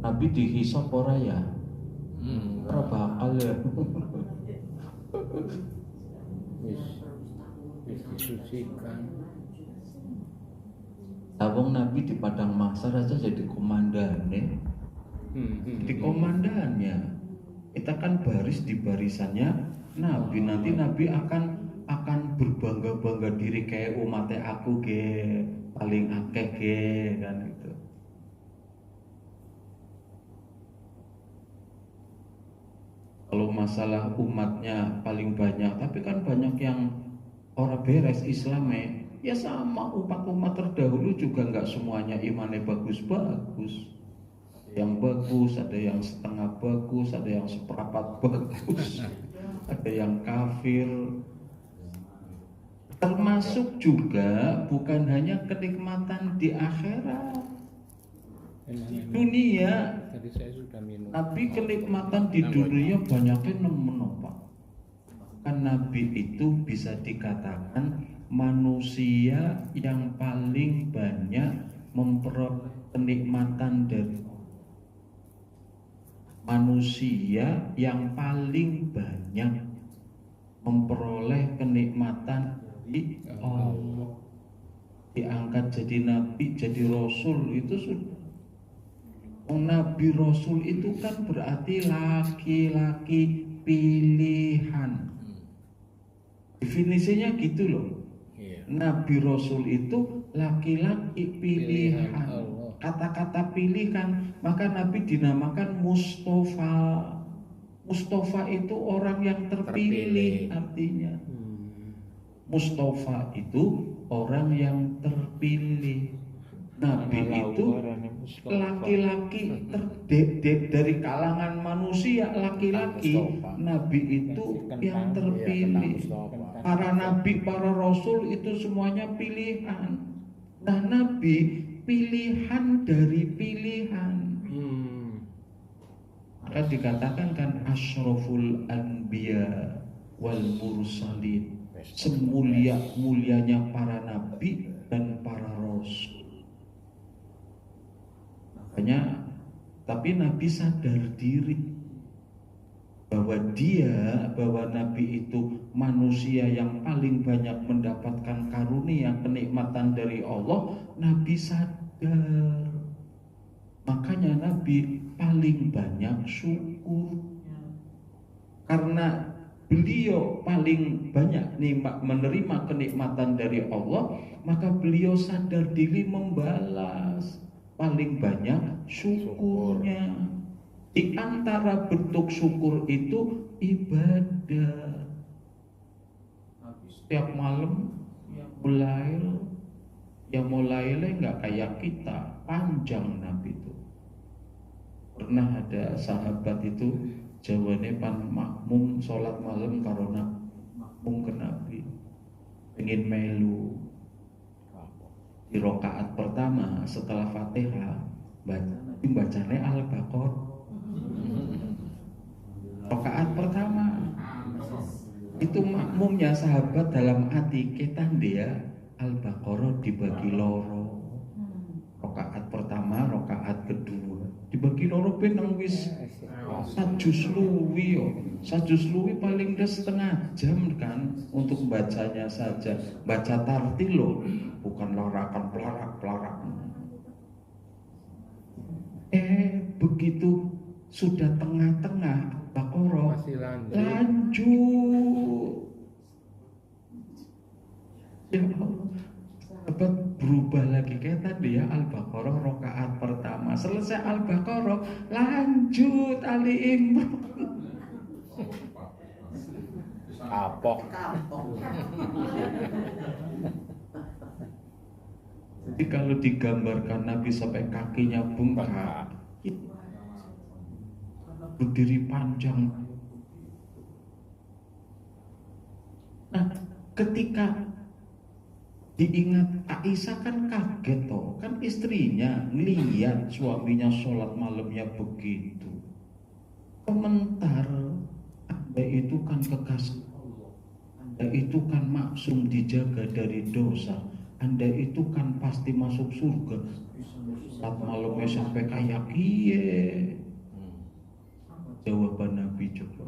Nabi dihisab ora ya? Ora bakal ya.
Wis disucikan.
Abang Nabi di padang mahsyar aja jadi komandannya. Di komandannya. Kita kan baris di barisannya Nabi. Nanti Nabi akan berbangga-bangga diri kayak umatnya aku ge paling akeh ge kan gitu. Kalau masalah umatnya paling banyak, tapi kan banyak yang orang beres Islamnya. Ya sama umat-umat terdahulu juga nggak semuanya imannya bagus-bagus. Yang bagus, ada yang setengah bagus, ada yang seperempat bagus, ada yang kafir. Termasuk juga bukan hanya kenikmatan di akhirat, dunia.
Tadi saya sudah minum.
Tapi kenikmatan di dunia banyaknya menopang. Kan Nabi itu bisa dikatakan manusia yang paling banyak memperoleh kenikmatan dari manusia yang paling banyak memperoleh kenikmatan dari Allah. Diangkat jadi nabi, jadi rasul itu sudah Nabi Rasul itu kan berarti laki-laki pilihan. Definisinya gitu loh.
Iya.
Nabi Rasul itu laki-laki pilihan.
Allah.
Kata-kata pilihan, maka Nabi dinamakan Mustafa. Mustafa itu orang yang terpilih. Artinya Mustafa itu orang yang terpilih. Nabi itu laki-laki dari kalangan manusia, laki-laki. Nabi itu yang terpilih. Para nabi, para rasul itu semuanya pilihan. Nah, Nabi pilihan dari pilihan. Maka dikatakan kan asyraful anbiya wal mursalin, semulia-mulianya para nabi dan para rasul. Makanya, tapi Nabi sadar diri bahwa Nabi itu manusia yang paling banyak mendapatkan karunia, kenikmatan dari Allah. Nabi sadar. Makanya Nabi paling banyak syukurnya. Karena beliau paling banyak menerima kenikmatan dari Allah, maka beliau sadar diri membalas paling banyak syukurnya. Di antara bentuk syukur itu ibadah. Setiap malam mulai nggak kayak kita, panjang Nabi itu. Pernah ada sahabat itu jawabannya pan makmum sholat malam karena makmum ke Nabi, pengen melu. Di rakaat pertama setelah Fatihah bacanya Al-Baqarah. Rakaat pertama itu makmumnya sahabat dalam hati kita dia Al-Baqarah dibagi loro. Rakaat pertama, rakaat kedua dibagi loro penang wis sajus luwi paling dah setengah jam kan untuk bacanya saja. Baca tartil loh, bukan larakan pelarak. Begitu sudah tengah-tengah Baqarah lanjut. Ya Allah, sahabat berubah lagi kayak tadi ya, Al-Baqarah rakaat pertama, selesai Al-Baqarah lanjut Ali Imran.
Kapok.
Jadi kalau digambarkan Nabi sampai kakinya bengkak, berdiri panjang. Nah, ketika diingat Aisyah kan kaget toh, kan istrinya ngeliat suaminya sholat malamnya begitu. Komentar, Anda itu kan kekasih Allah, Anda itu kan maksum dijaga dari dosa, Anda itu kan pasti masuk surga. Sholat malamnya sampai kayak kiye. Jawaban Nabi coba.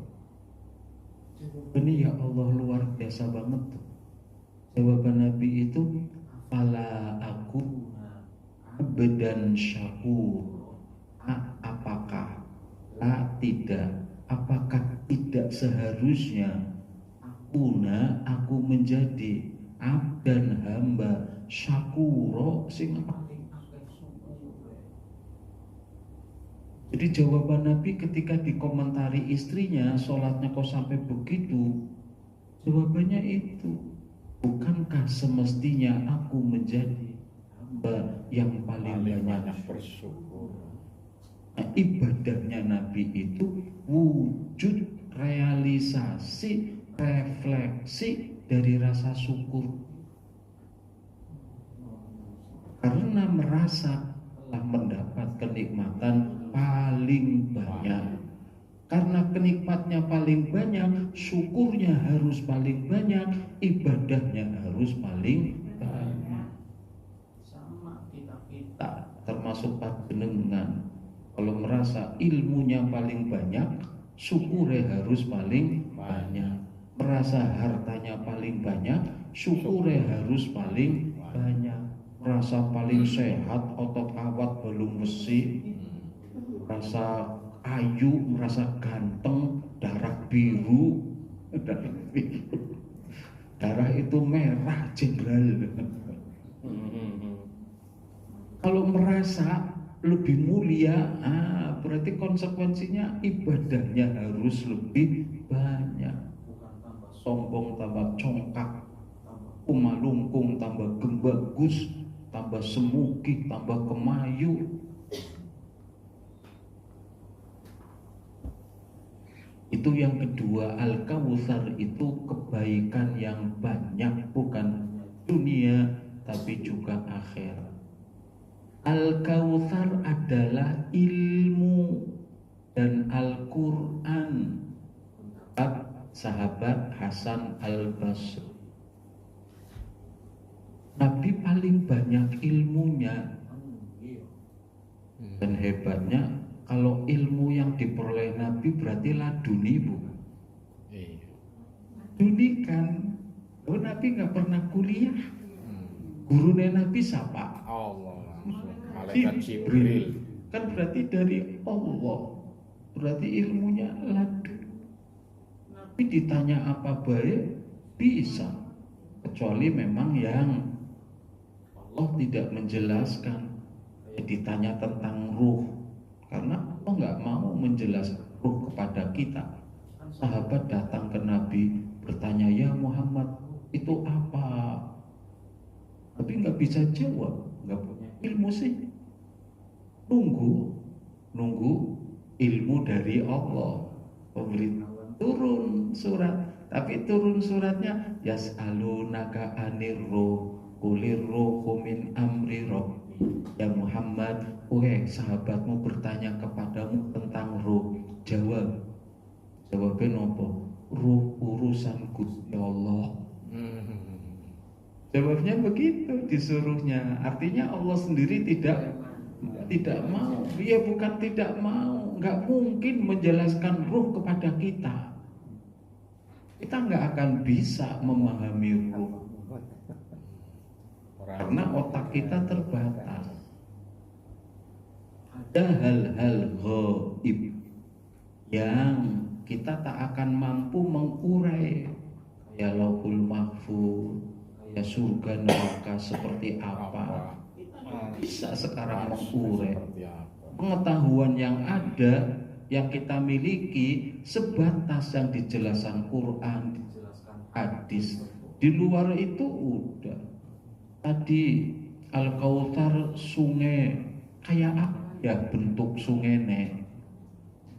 Ini ya Allah luar biasa banget tuh. Jawaban Nabi itu fala aku abdan syakur. Apakah tidak? Apakah tidak seharusnya aku menjadi abdan hamba syakuro sing Jadi jawaban Nabi ketika dikomentari istrinya, sholatnya kok sampai begitu, jawabannya itu, bukankah semestinya aku menjadi hamba yang paling banyak
bersyukur.
Nah, ibadahnya Nabi itu wujud realisasi, refleksi dari rasa syukur. Karena merasa telah mendapat kenikmatan paling banyak. Karena kenikmatnya paling banyak, syukurnya harus paling banyak, ibadahnya harus paling banyak. Sama kita termasuk panjenengan, kalau merasa ilmunya paling banyak, syukurnya harus paling banyak. Merasa hartanya paling banyak, syukurnya harus paling banyak. Merasa paling sehat, otot kawat belum besi, merasa ayu, merasa ganteng, darah biru, darah itu merah jenderal. Kalau merasa lebih mulia, berarti konsekuensinya ibadahnya harus lebih banyak. Sombong tambah congkak, umalungkung tambah gembagus, tambah semuki, tambah kemayu. Itu yang kedua, Al-Kautsar itu kebaikan yang banyak, bukan dunia tapi juga akhirat. Al-Kautsar adalah ilmu dan Al-Quran. Sahabat Hasan Al-Basri, Nabi paling banyak ilmunya. Dan hebatnya, kalau ilmu yang diperoleh Nabi berarti laduni, bukan? Laduni kan. Nabi nggak pernah kuliah. Gurunya Nabi siapa?
Allah, malaikat Jibril.
Kan berarti dari Allah. Berarti ilmunya laduni. Nabi ditanya apa baik bisa, kecuali memang yang Allah tidak menjelaskan. Ditanya tentang ruh, karena Allah nggak mau menjelaskan ruh kepada kita. Sahabat datang ke Nabi bertanya, ya Muhammad, itu apa? Tapi nggak bisa jawab, nggak punya ilmu sih. Nunggu ilmu dari Allah. Pemberitahuan turun surat, tapi turun suratnya yas'alunaka anir ruh qulir ruhu min amri rabbi. Ya Muhammad, sahabatmu bertanya kepadamu tentang ruh. Jawabnya nopo? Ruh urusan Gusti Allah. Jawabnya begitu disuruhnya. Artinya Allah sendiri tidak mau. Dia bukan tidak mau, nggak mungkin menjelaskan ruh kepada kita. Kita nggak akan bisa memahami ruh karena otak kita terbatas. Ada hal-hal gaib yang kita tak akan mampu mengurai, kayak Lauhul Mahfuz, kayak surga neraka seperti apa. Bisa sekarang mengurai. Pengetahuan yang ada, yang kita miliki sebatas yang dijelaskan Quran, dijelaskan hadis. Di luar itu udah. Tadi Al-Kautsar sungai kayak apa ya bentuk sungainya?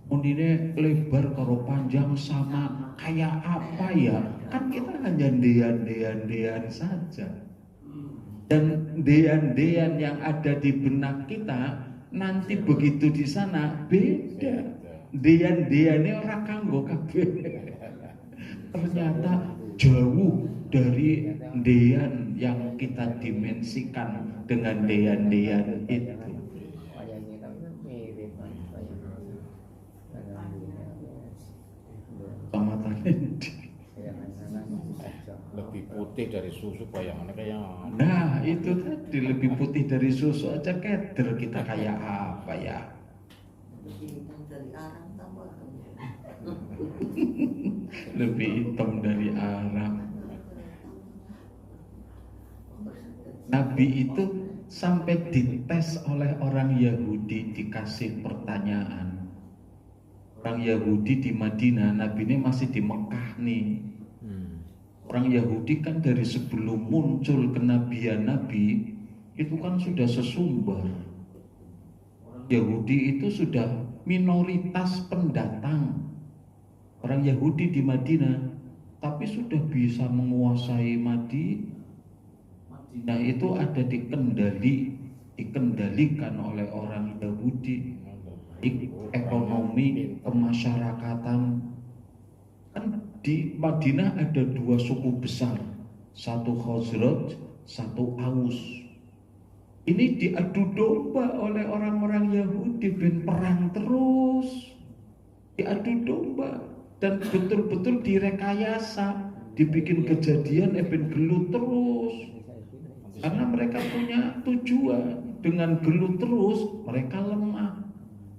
Mundine lebar karo panjang sama kayak apa ya? Kan kita hanya dean saja. Dan dean yang ada di benak kita nanti begitu di sana beda. Dean-deane ora kanggo kabeh. Ternyata jauh dari dean yang kita dimensikan dengan dean-dean itu. Sama tadi.
Lebih putih dari susu bayangannya kayak.
Nah itu tadi, lebih putih dari susu aja keder kita kayak apa ya? Lebih hitam dari Arab. Nabi itu sampai dites oleh orang Yahudi, dikasih pertanyaan. Orang Yahudi di Madinah, Nabi ini masih di Mekah nih. Orang Yahudi kan dari sebelum muncul kenabian Nabi itu kan sudah sesumbar. Orang Yahudi itu sudah minoritas pendatang. Orang Yahudi di Madinah, tapi sudah bisa menguasai Madinah itu ada dikendalikan oleh orang Yahudi. Ekonomi, kemasyarakatan. Kan di Madinah ada dua suku besar, satu Khazraj, satu Aus. Ini diadu domba oleh orang-orang Yahudi, ben perang terus, diadu domba dan betul-betul direkayasa, dibikin kejadian ben gelut terus. Karena mereka punya tujuan, dengan gelut terus mereka lemah.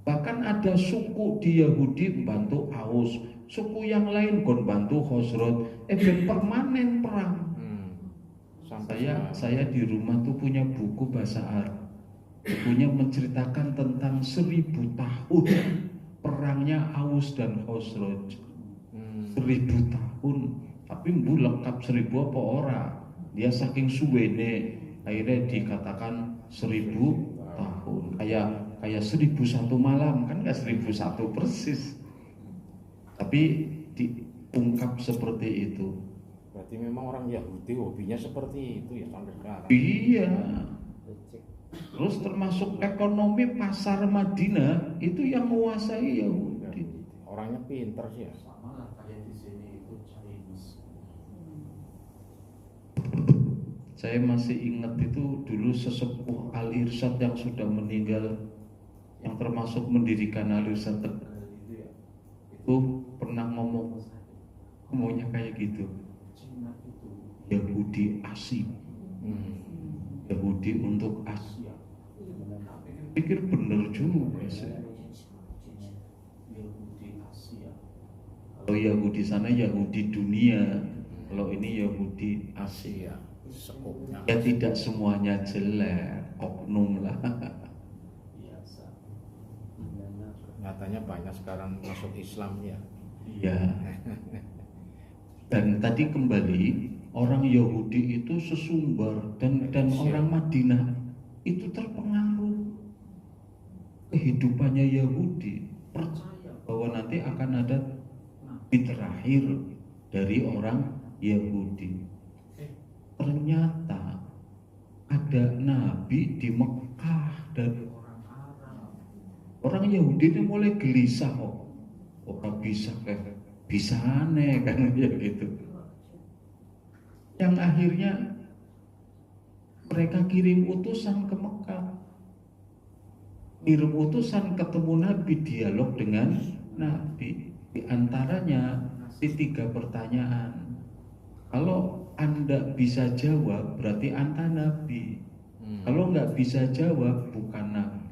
Bahkan ada suku di Yahudi bantu Aus, suku yang lain kon bantu Khosrot, ben permanen perang. Saya di rumah tuh punya buku bahasa Arab. Bukunya menceritakan tentang 1000 tahun perangnya Aus dan Khosroj. 1000 tahun, tapi mbu lengkap 1000 apa ora? Dia saking suwene, akhirnya dikatakan 1000 tahun. Kayak 1001 malam, kan nggak 1001 persis. Tapi diungkap seperti itu.
Berarti memang orang Yahudi hobinya seperti itu ya sampai sekarang.
Iya. Terus termasuk ekonomi pasar Madinah itu yang menguasai Yahudi.
Orangnya pinter sih ya.
Sama lah kayak di sini itu Chinese. Saya masih ingat itu dulu sesepuh Al Irsyad yang sudah meninggal, yang termasuk mendirikan Al Irsyad Tegal itu pernah ngomongnya kayak gitu. Cina itu Yahudi Asia. Yahudi untuk Asia. Pikir bener juga sih. Yahudi Asia. Kalau Yahudi sana Yahudi dunia, kalau ini Yahudi Asia.
Sekupnya.
Ya tidak semuanya jelek, oknum lah. Biasa.
Nyatanya banyak sekarang masuk Islam ya.
Iya. Dan tadi kembali, orang Yahudi itu sesumbar dan orang Madinah itu terpengaruh kehidupannya Yahudi, percaya bahwa nanti akan ada nabi terakhir dari orang Yahudi. Ternyata ada nabi di Mekah dari orang Arab. Orang Yahudi itu mulai gelisah kok. Orang bisa kayak bisa aneh kan ya gitu. Yang akhirnya mereka kirim utusan ke Mekah. Kirim utusan ketemu Nabi, dialog dengan Nabi. Di antaranya di 3 pertanyaan. Kalau Anda bisa jawab berarti Anda Nabi. Kalau nggak bisa jawab bukan Nabi.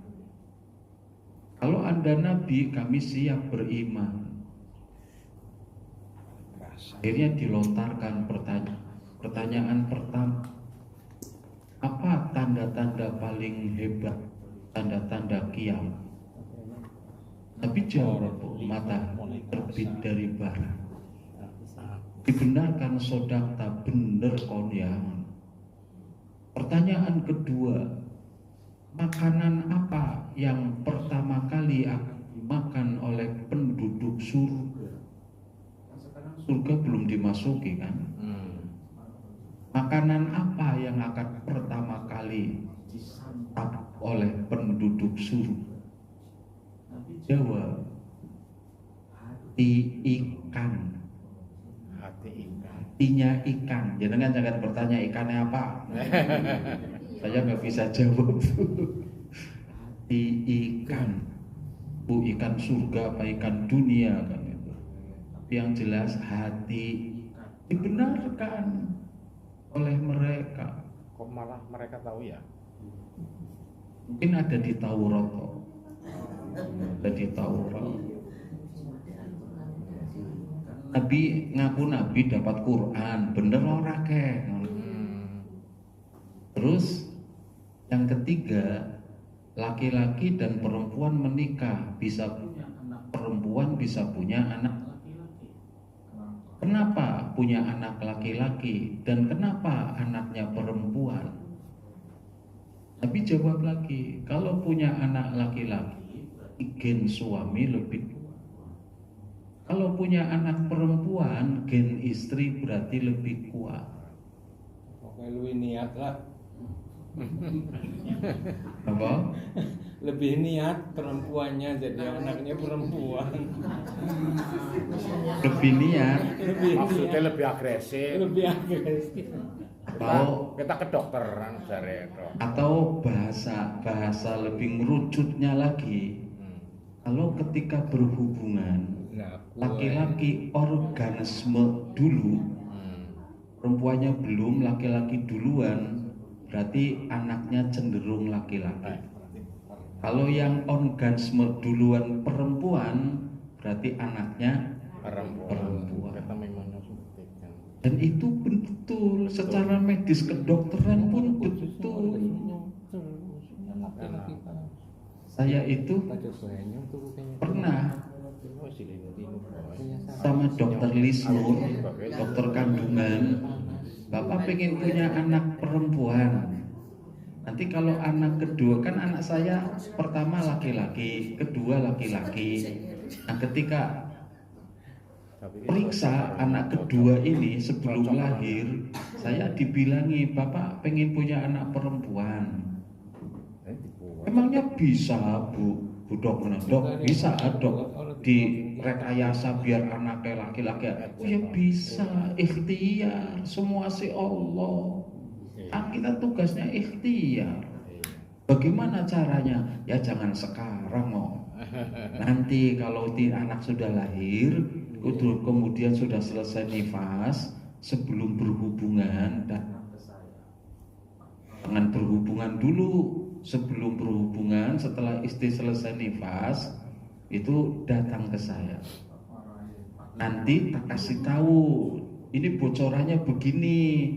Kalau Anda Nabi, kami siap beriman. Akhirnya dilontarkan pertanyaan pertama. Apa tanda-tanda paling hebat, tanda-tanda kiamat? Tapi jawab, matahari terbit dari barat. Dibenarkan sodakta, bener konyangan. Pertanyaan kedua, makanan apa yang pertama kali akan dimakan oleh penduduk surga? Sekarang surga belum dimasuki kan? Makanan apa yang akan pertama kali disantap oleh penduduk surga? Nabi jawab, hati ikan.
Hati ikan.
Hatinya ikan. Jangan bertanya ikannya apa. Saya nggak bisa jawab. Hati ikan. Bu, ikan surga apa ikan dunia kan itu. Tapi yang jelas hati ikan. Dibenarkan oleh mereka.
Kok malah mereka tahu ya?
Mungkin ada di Taurat. Ada di Taurat. Nabi ngaku Nabi dapat Quran, bener ora kek. Terus yang ketiga, laki-laki dan perempuan menikah, bisa punya anak perempuan, bisa punya anak laki-laki. Kenapa punya anak laki-laki dan kenapa anaknya perempuan? Nabi jawab lagi, kalau punya anak laki-laki, gen suami lebih kuat. Kalau punya anak perempuan, gen istri berarti lebih kuat.
Oke, lebih niat lah.
Apa?
Lebih niat perempuannya jadi anaknya perempuan.
Lebih niat.
Maksudnya lebih agresif.
Lebih agresif.
Kita ke dokteran sare itu.
Atau bahasa lebih merucutnya lagi. Kalau ketika berhubungan, laki-laki orgasme dulu, perempuannya belum, laki-laki duluan, berarti anaknya cenderung laki-laki. Kalau yang orgasme duluan perempuan berarti anaknya perempuan.
Kata memang harus membuktikan.
Dan itu betul, secara medis kedokteran pun betul. Saya itu pernah sama dokter Lisnur, dokter kandungan. Bapak pengen punya anak perempuan. Nanti kalau anak kedua, kan anak saya pertama laki-laki, kedua laki-laki. Nah ketika periksa anak kedua ini sebelum lahir, saya dibilangi, Bapak pengen punya anak perempuan. Emangnya bisa Bu dok, dok bisa dok direkayasa biar anaknya laki-laki? Oh ya bisa, ikhtiar, semua si Allah. Kita tugasnya ikhtiar. Bagaimana caranya? Ya jangan sekarang nanti kalau anak sudah lahir, kemudian sudah selesai nifas, sebelum berhubungan, jangan berhubungan dulu. Sebelum berhubungan, setelah istri selesai nifas, itu datang ke saya. Nanti tak kasih tahu, ini bocorannya begini.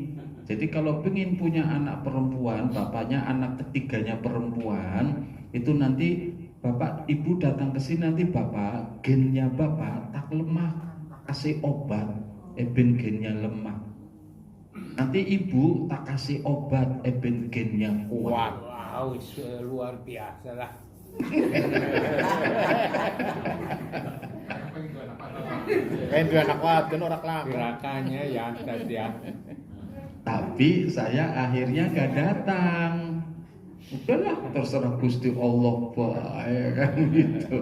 Jadi kalau pengen punya anak perempuan, bapaknya anak ketiganya perempuan, itu nanti bapak ibu datang ke sini, nanti bapak gennya bapak tak lemah, kasih obat, ben gennya lemah. Nanti ibu tak kasih obat, ben gennya kuat.
Wow, luar biasa lah.
Itu anak wadon orang lama.
Gerakannya ya tadi ya.
Tapi saya akhirnya gak datang. Udahlah terserah Gusti Allah ya kan gitu.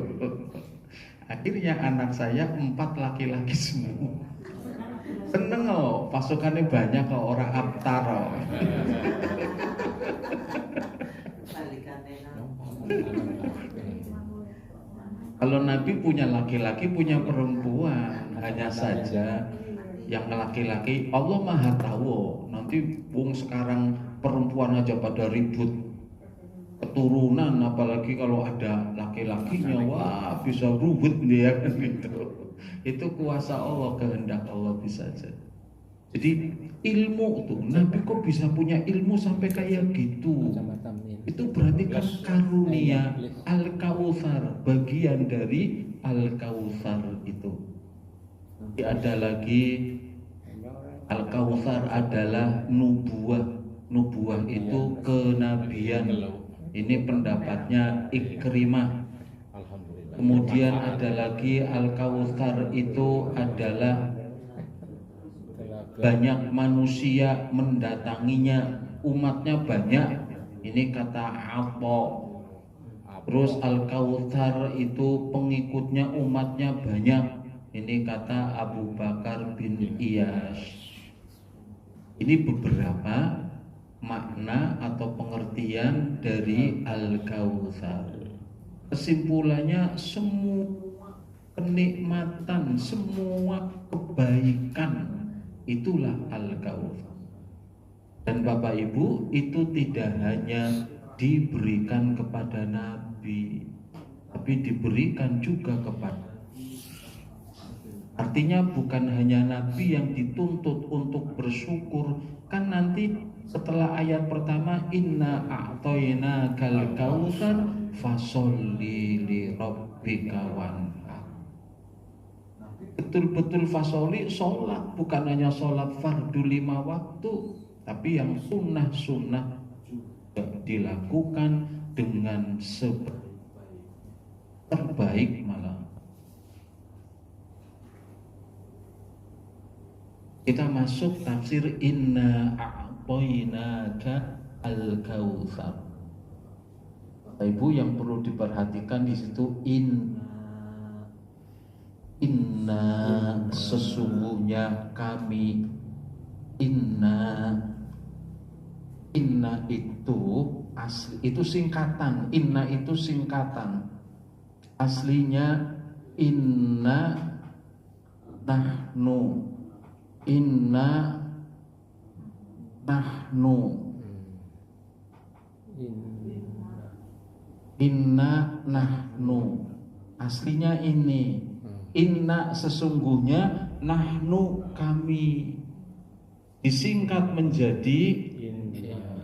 Akhirnya anak saya 4 laki-laki semua. Seneng pasukannya banyak orang Aptar. Kalau Nabi punya laki-laki, punya perempuan, hanya saja yang laki-laki Allah Maha tahu. Nanti sekarang perempuan aja pada ribut keturunan, apalagi kalau ada laki-lakinya, wah bisa ribut dia kan gitu. Itu kuasa Allah, kehendak Allah bisa saja. Jadi ilmu tuh, Nabi kok bisa punya ilmu sampai kayak gitu? Itu berarti kan karunia Al-Kautsar, bagian dari Al-Kautsar itu. Ada lagi Al-Kautsar adalah nubuah. Nubuah itu kenabian. Ini pendapatnya Ikrimah. Kemudian ada lagi Al-Kautsar itu adalah banyak manusia mendatanginya, umatnya banyak. Ini kata Apo. Terus Al-Kautsar itu pengikutnya umatnya banyak. Ini kata Abu Bakar bin Iyash. Ini beberapa makna atau pengertian dari Al-Kautsar. Kesimpulannya semua kenikmatan, semua kebaikan itulah Al-Kautsar. Dan Bapak Ibu, itu tidak hanya diberikan kepada Nabi, tapi diberikan juga kepada. Artinya bukan hanya Nabi yang dituntut untuk bersyukur. Kan nanti setelah ayat pertama, inna a'toinakal kautsar fasholli li rabbika wanhar. Betul-betul fasoli, sholat, bukan hanya sholat fardu 5 waktu, tapi yang sunnah-sunnah dilakukan dengan terbaik malah. Kita masuk tafsir inna a'toinaka al-kautsar. Ibu yang perlu diperhatikan di situ inna sesungguhnya kami, inna itu asli, itu singkatan. Inna itu singkatan, aslinya inna nahnu, inna nahnu. Inna nahnu, aslinya ini. Inna sesungguhnya, nahnu kami. Disingkat menjadi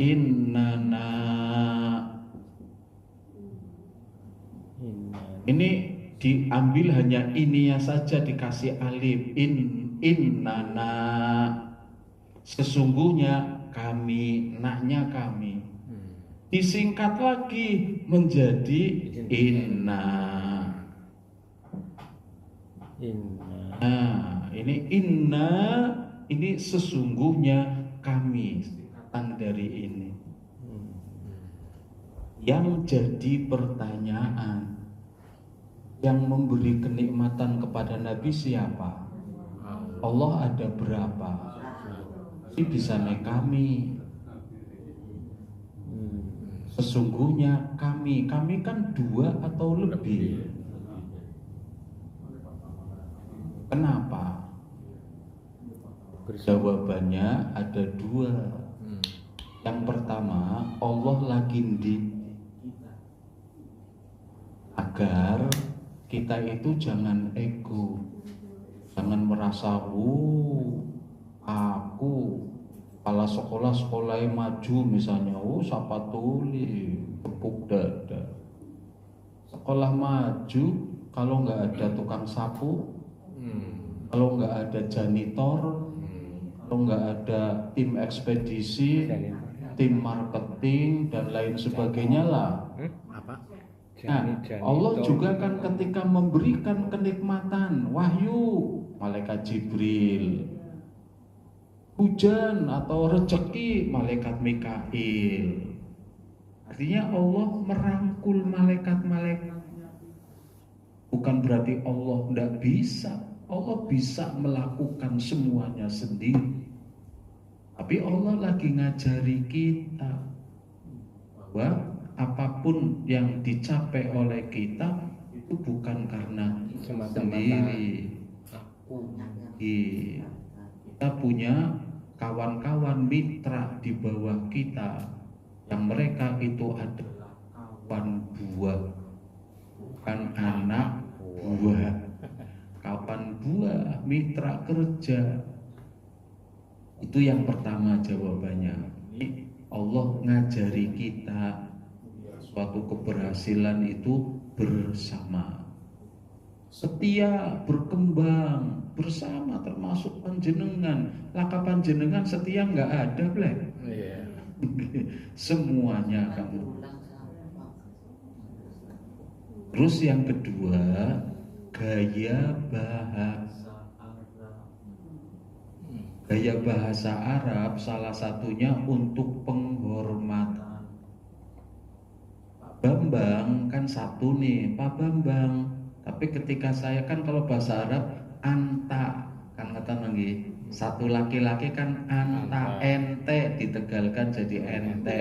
innana. Ini diambil hanya ininya saja, dikasih alif. Innana, sesungguhnya kami, naknya kami. Disingkat lagi menjadi inna. Nah, ini inna, ini sesungguhnya kami, singkatan dari ini. Yang jadi pertanyaan, yang memberi kenikmatan kepada Nabi siapa? Allah ada berapa? Ini bisa kami. Sesungguhnya kami kan 2 atau lebih. Kenapa? Jawabannya ada 2. Yang pertama, Allah lagi agar kita itu jangan ego, jangan merasa aku kalau sekolah maju misalnya, siapa tuli tepuk dada. Sekolah maju kalau nggak ada tukang sapu, kalau nggak ada janitor, kalau nggak ada tim ekspedisi, tim marketing dan lain sebagainya lah. Nah, Allah juga kan ketika memberikan kenikmatan, wahyu, malaikat Jibril, hujan atau rezeki, malaikat Mikail. Artinya Allah merangkul malaikat-malaikatnya. Bukan berarti Allah tidak bisa. Allah bisa melakukan semuanya sendiri. Tapi Allah lagi ngajari kita bahwa apapun yang dicapai oleh kita itu bukan karena sendiri. Kita punya kawan-kawan mitra di bawah kita, yang mereka itu adalah kawan buah, bukan anak buah. Kawan buah, mitra kerja. Itu yang pertama jawabannya. Allah ngajari kita suatu keberhasilan itu bersama, setia, berkembang bersama, termasuk panjenengan. Laka panjenengan setia nggak ada, Blek. Semuanya kamu. Terus yang kedua, gaya bahasa Arab. Gaya bahasa Arab salah satunya untuk penghormatan. Bambang kan satu nih, Pak Bambang. Tapi ketika saya kan kalau bahasa Arab anta, kan kata lagi satu laki-laki kan anta, ente ditegalkan jadi ente,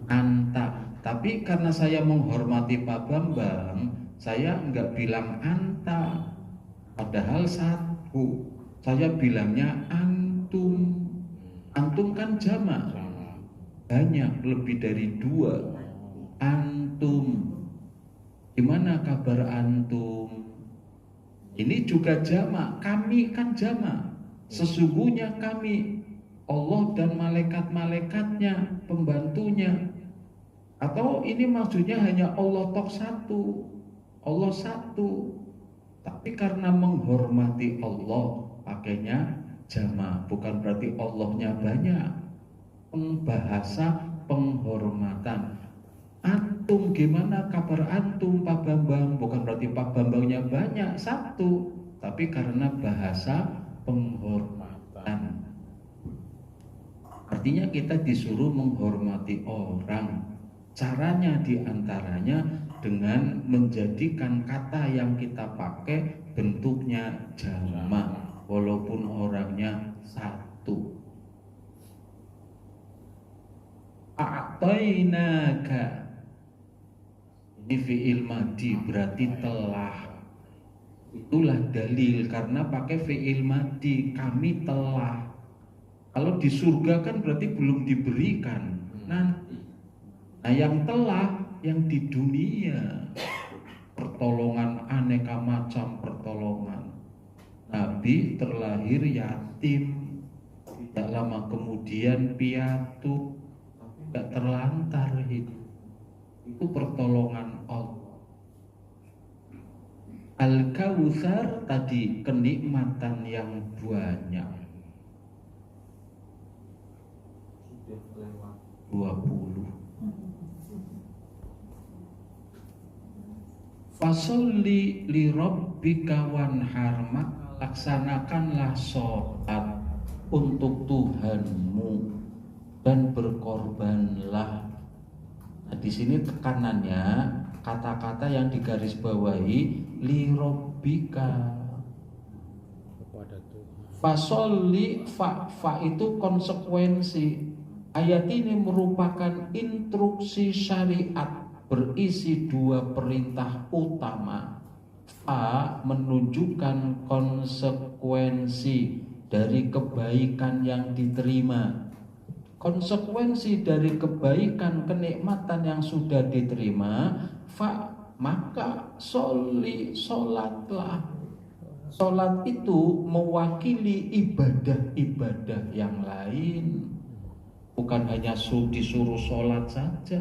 anta. Tapi karena saya menghormati Pak Bambang, saya enggak bilang anta, padahal satu. Saya bilangnya antum. Antum kan jamak, banyak, lebih dari 2. Antum, gimana kabar antum? Ini juga jamak, kami kan jamak. Sesungguhnya kami, Allah dan malaikat-malaikatnya, pembantunya. Atau ini maksudnya hanya Allah tok satu, Allah satu. Tapi karena menghormati Allah, pakainya jamak, bukan berarti Allahnya banyak. Bahasa penghormatan. Antum, gimana kabar antum Pak Bambang? Bukan berarti Pak Bambangnya banyak, satu, tapi karena bahasa penghormatan. Artinya kita disuruh menghormati orang. Caranya diantaranya dengan menjadikan kata yang kita pakai bentuknya jamak, walaupun orangnya satu. A'tainaka, ini fi'il madi berarti telah. Itulah dalil karena pakai fi'il madi, kami telah. Kalau di surga kan berarti belum diberikan nanti. Nah yang telah yang di dunia. Pertolongan, aneka macam pertolongan. Nabi terlahir yatim, tidak lama kemudian piatu, tidak terlantar hidup. Itu pertolongan Allah. Al-Kautsar tadi kenikmatan yang banyak. 20. Fasolli li rabbika wanhar, maka laksanakanlah sholat untuk Tuhanmu dan berkorbanlah. Nah, di sini tekanannya kata-kata yang digarisbawahi li rabbika.
Kepada Tuhan.
Fasolli, fa itu konsekuensi. Ayat ini merupakan instruksi syariat berisi dua perintah utama. Fa menunjukkan konsekuensi dari kebaikan yang diterima. Konsekuensi dari kebaikan kenikmatan yang sudah diterima, fa maka soli, sholatlah. Sholat itu mewakili ibadah-ibadah yang lain. Bukan hanya disuruh sholat saja,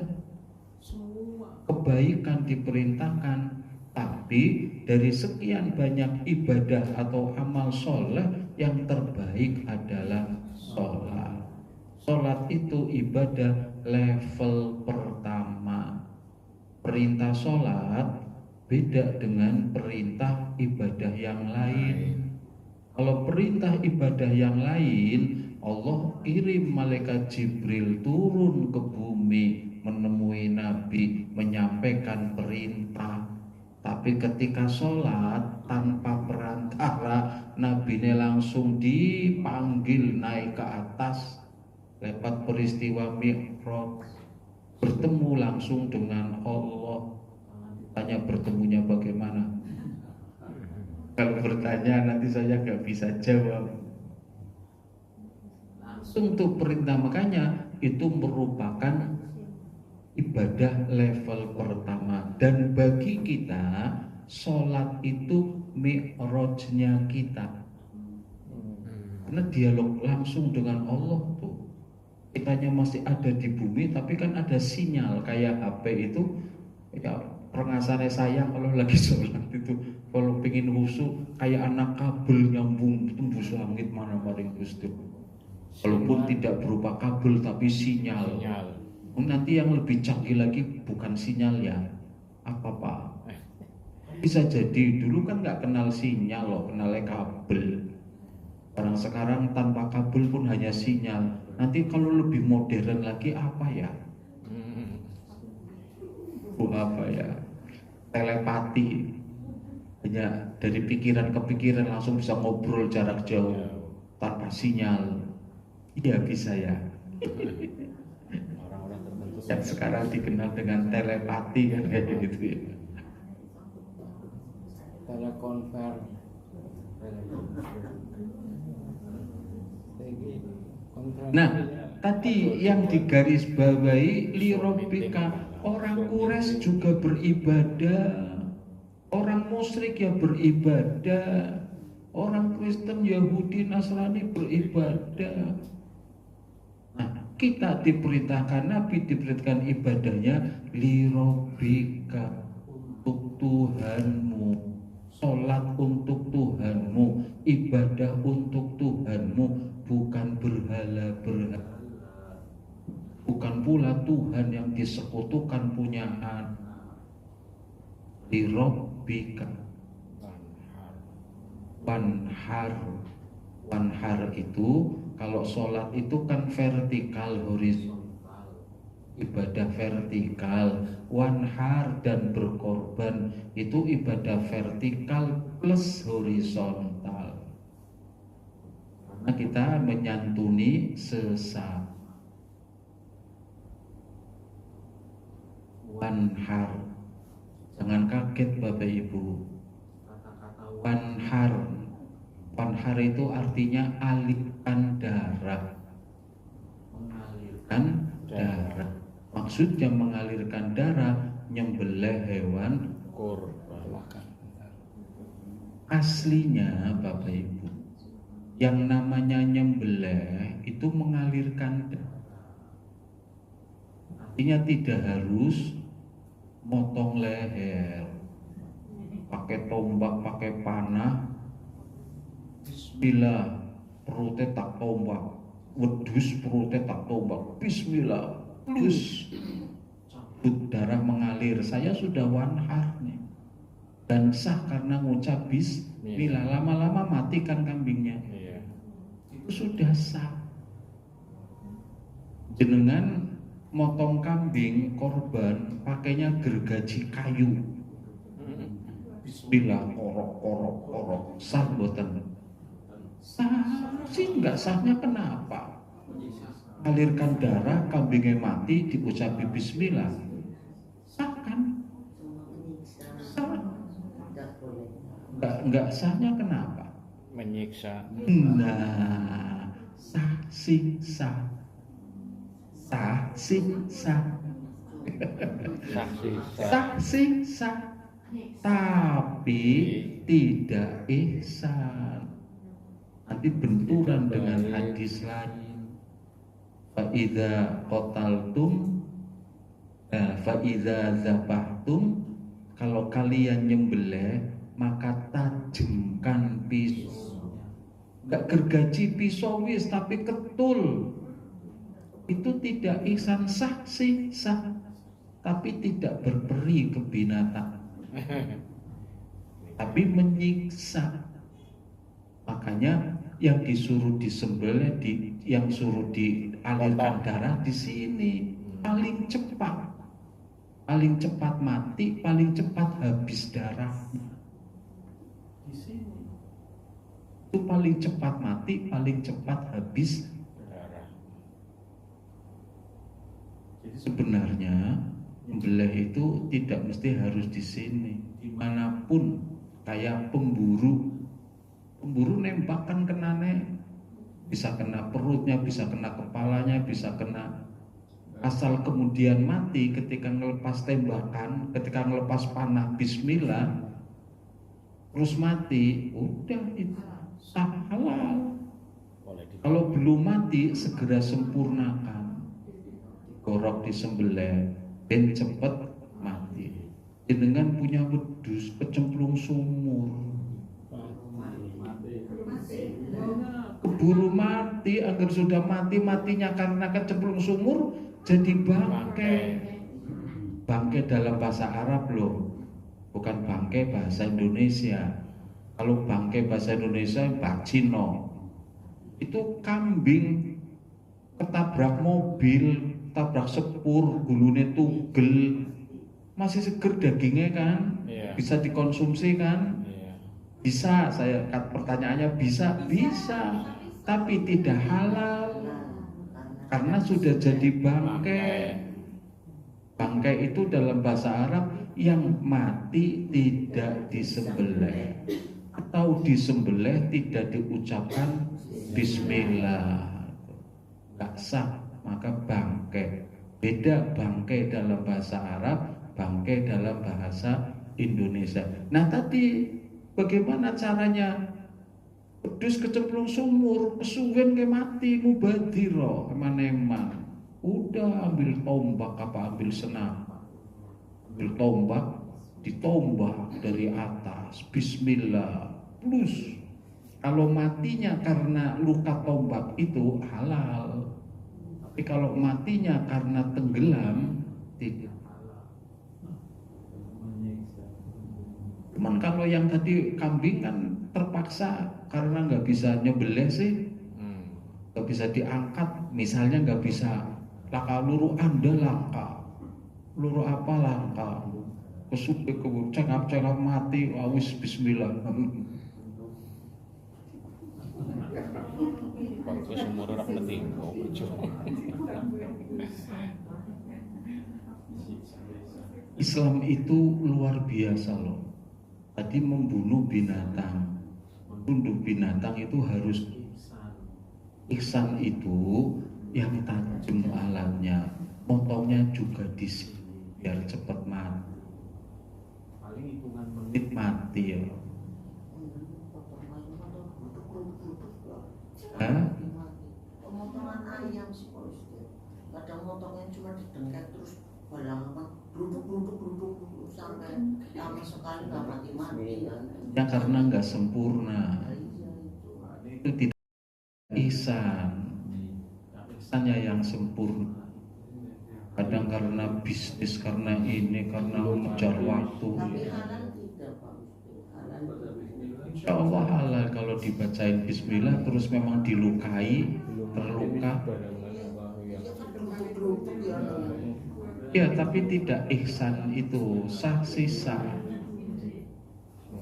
semua kebaikan diperintahkan. Tapi dari sekian banyak ibadah atau amal sholat, yang terbaik adalah sholat. Sholat itu ibadah level pertama. Perintah sholat beda dengan perintah ibadah yang lain. Kalau perintah ibadah yang lain, Allah kirim malaikat Jibril turun ke bumi menemui Nabi, menyampaikan perintah. Tapi ketika sholat tanpa perantara, Nabi ini langsung dipanggil naik ke atas lewat peristiwa Mi'raj, bertemu langsung dengan Allah. Tanya bertemunya bagaimana? Kalau bertanya nanti saya nggak bisa jawab. Langsung tuh perintah, makanya itu merupakan ibadah level pertama. Dan bagi kita sholat itu mi'rajnya kita, karena dialog langsung dengan Allah tuh. Kitanya masih ada di bumi, tapi kan ada sinyal kayak HP itu. Ya, pengasannya saya kalau lagi sholat itu, kalau pengen khusyuk kayak anak kabel nyambung tembus langit mana maring Gusti. Walaupun tidak berupa kabel tapi sinyal. Nanti yang lebih canggih lagi bukan sinyal ya, apa Pak? Bisa jadi dulu kan nggak kenal sinyal loh, kenalnya kabel. Orang sekarang tanpa kabel pun hanya sinyal. Nanti kalau lebih modern lagi apa ya? Apa ya? Telepati. Hanya dari pikiran ke pikiran langsung bisa ngobrol jarak jauh tanpa sinyal. Iya bisa ya.
Orang-orang tertentu
Yang sekarang dikenal dengan telepati kan kayak gitu ya.
Telekonfer.
Nah, tadi yang digarisbawahi li rabbika, orang Quraisy juga beribadah, orang musyrik ya beribadah, orang Kristen, Yahudi, Nasrani beribadah. Nah, kita diperintahkan, Nabi diperintahkan ibadahnya li rabbika, untuk Tuhanmu, sholat untuk Tuhanmu, ibadah untuk Tuhanmu, bukan berhala-berhala, bukan pula Tuhan yang disekutukan punya anak. Li rabbika wanhar. Wanhar itu kalau sholat itu kan vertikal, horizontal, ibadah vertikal. Wanhar dan berkorban itu ibadah vertikal plus horizontal, karena kita menyantuni sesama. Wanhar, jangan kaget Bapak Ibu, kata-kata wanhar, wanhar itu artinya alirkan darah, mengalirkan darah. Maksud maksudnya mengalirkan darah, nyembelih hewan
kurban.
aslinya Bapak Ibu, yang namanya nyembelih itu mengalirkan darah. Artinya tidak harus motong leher, pakai tombak, pakai panah, bismillah perutnya tak tombak, wedus perutnya tak tombak, bismillah plus cabut darah mengalir. Saya sudah wanhar nih dan sah karena ngucap bismillah. Lama-lama mati kan kambingnya,
Iya.
itu sudah sah. Jenengan motong kambing korban pakainya gergaji kayu, bismillah korok sah boten? Sah sih, nggak sahnya kenapa? Alirkan darah kambingnya mati diucapi bismillah, sah kan? Sah. Nggak sahnya kenapa?
Menyiksa.
Nah, sah sih sah. Sah sih sah. Sah sih sah. Tapi tidak ihsan. Nanti benturan dengan hadis lain. Fa'idha qataltum, fa'idha zabahtum, kalau kalian nyembelih maka tajamkan pisau. Gak gergaji pisau wis, tapi ketul. Itu tidak ihsan, sah sih sah, tapi tidak berperi ke binatang, tapi menyiksa. Makanya yang disuruh disembelih, yang suruh dialirkan darah di sini paling cepat mati, paling cepat habis darahnya di sini. Itu paling cepat mati, paling cepat habis. Jadi sebenarnya membelih itu tidak mesti harus di sini, dimanapun. Kayak pemburu nembak kan kenane, bisa kena perutnya, bisa kena kepalanya, bisa kena, asal kemudian mati ketika ngelepas tembakan, ketika ngelepas panah bismillah terus mati, udah itu sah, halal. Kalau belum mati segera sempurnakan, gorok disembelih ben cepet mati. Jenengan punya wedus kecemplung sumur, keburu mati, agar sudah matinya karena kecemplung sumur jadi bangkai. Bangkai dalam bahasa Arab loh, bukan bangkai bahasa Indonesia. Kalau bangkai bahasa Indonesia bacino. Itu kambing ketabrak mobil, tabrak sepur, gulune tugel, masih seger dagingnya kan, bisa dikonsumsi kan? Bisa. Saya pertanyaannya bisa, tapi tidak halal karena sudah jadi bangkai. Bangkai itu dalam bahasa Arab yang mati tidak disembelih atau disembelih tidak diucapkan bismillah, nggak sah, maka bangkai. Beda bangkai dalam bahasa Arab, bangkai dalam bahasa Indonesia. Nah tadi bagaimana caranya? Wedus kecemplung sumur, kesuwen ke mati, mubadiro, eman-eman. Udah ambil tombak apa ambil senapan, ambil tombak, ditombak dari atas, bismillah, plus. Kalau matinya karena luka tombak itu halal, tapi kalau matinya karena tenggelam tidak. Cuman kalau yang tadi kambing kan terpaksa karena nggak bisa nyembelih sih, nggak bisa diangkat, misalnya nggak bisa. Laka luru Anda langka, luru apa langka, kesupe cengap mati, awis bismillah.
Bangku sumur orang metinggo
Islam itu luar biasa loh. Tadi membunuh binatang itu harus ihsan itu yang tajam alatnya, motongnya juga di sini biar cepat mati. Paling hitungan menit mati ya. Hah?
Pemotongan ayam sih Pak Ustaz. Kadang motongnya cuma didengket terus balang geruduk sampai lama sekali nggak mati kan.
Ya karena nggak sempurna. Itu tidak ihsannya yang sempurna. Kadang karena bisnis, karena ini, karena mengejar waktu.
Tapi halal tidak Pak Ustaz. Halal.
Insya Allah halal kalau dibacain Bismillah terus memang dilukai, terluka. Ya tapi tidak ihsan itu sah sisa.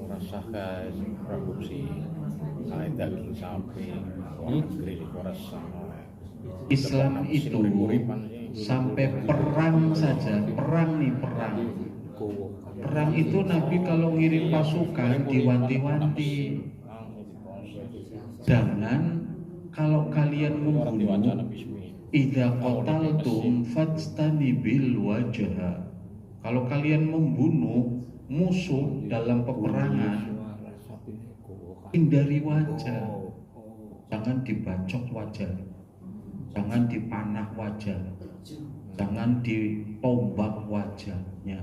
Rasa guys, produksi kayak daging sapi, orang grill rasa.
Islam itu sampai perang saja, perang itu Nabi kalau ngirim pasukan diwanti-wanti, jangan kalau kalian membunuh idza qataltum fajtanibil wajha. Kalau kalian membunuh musuh dalam peperangan, hindari wajah, jangan dibacok wajah, jangan dipanah wajah, jangan ditombak wajahnya.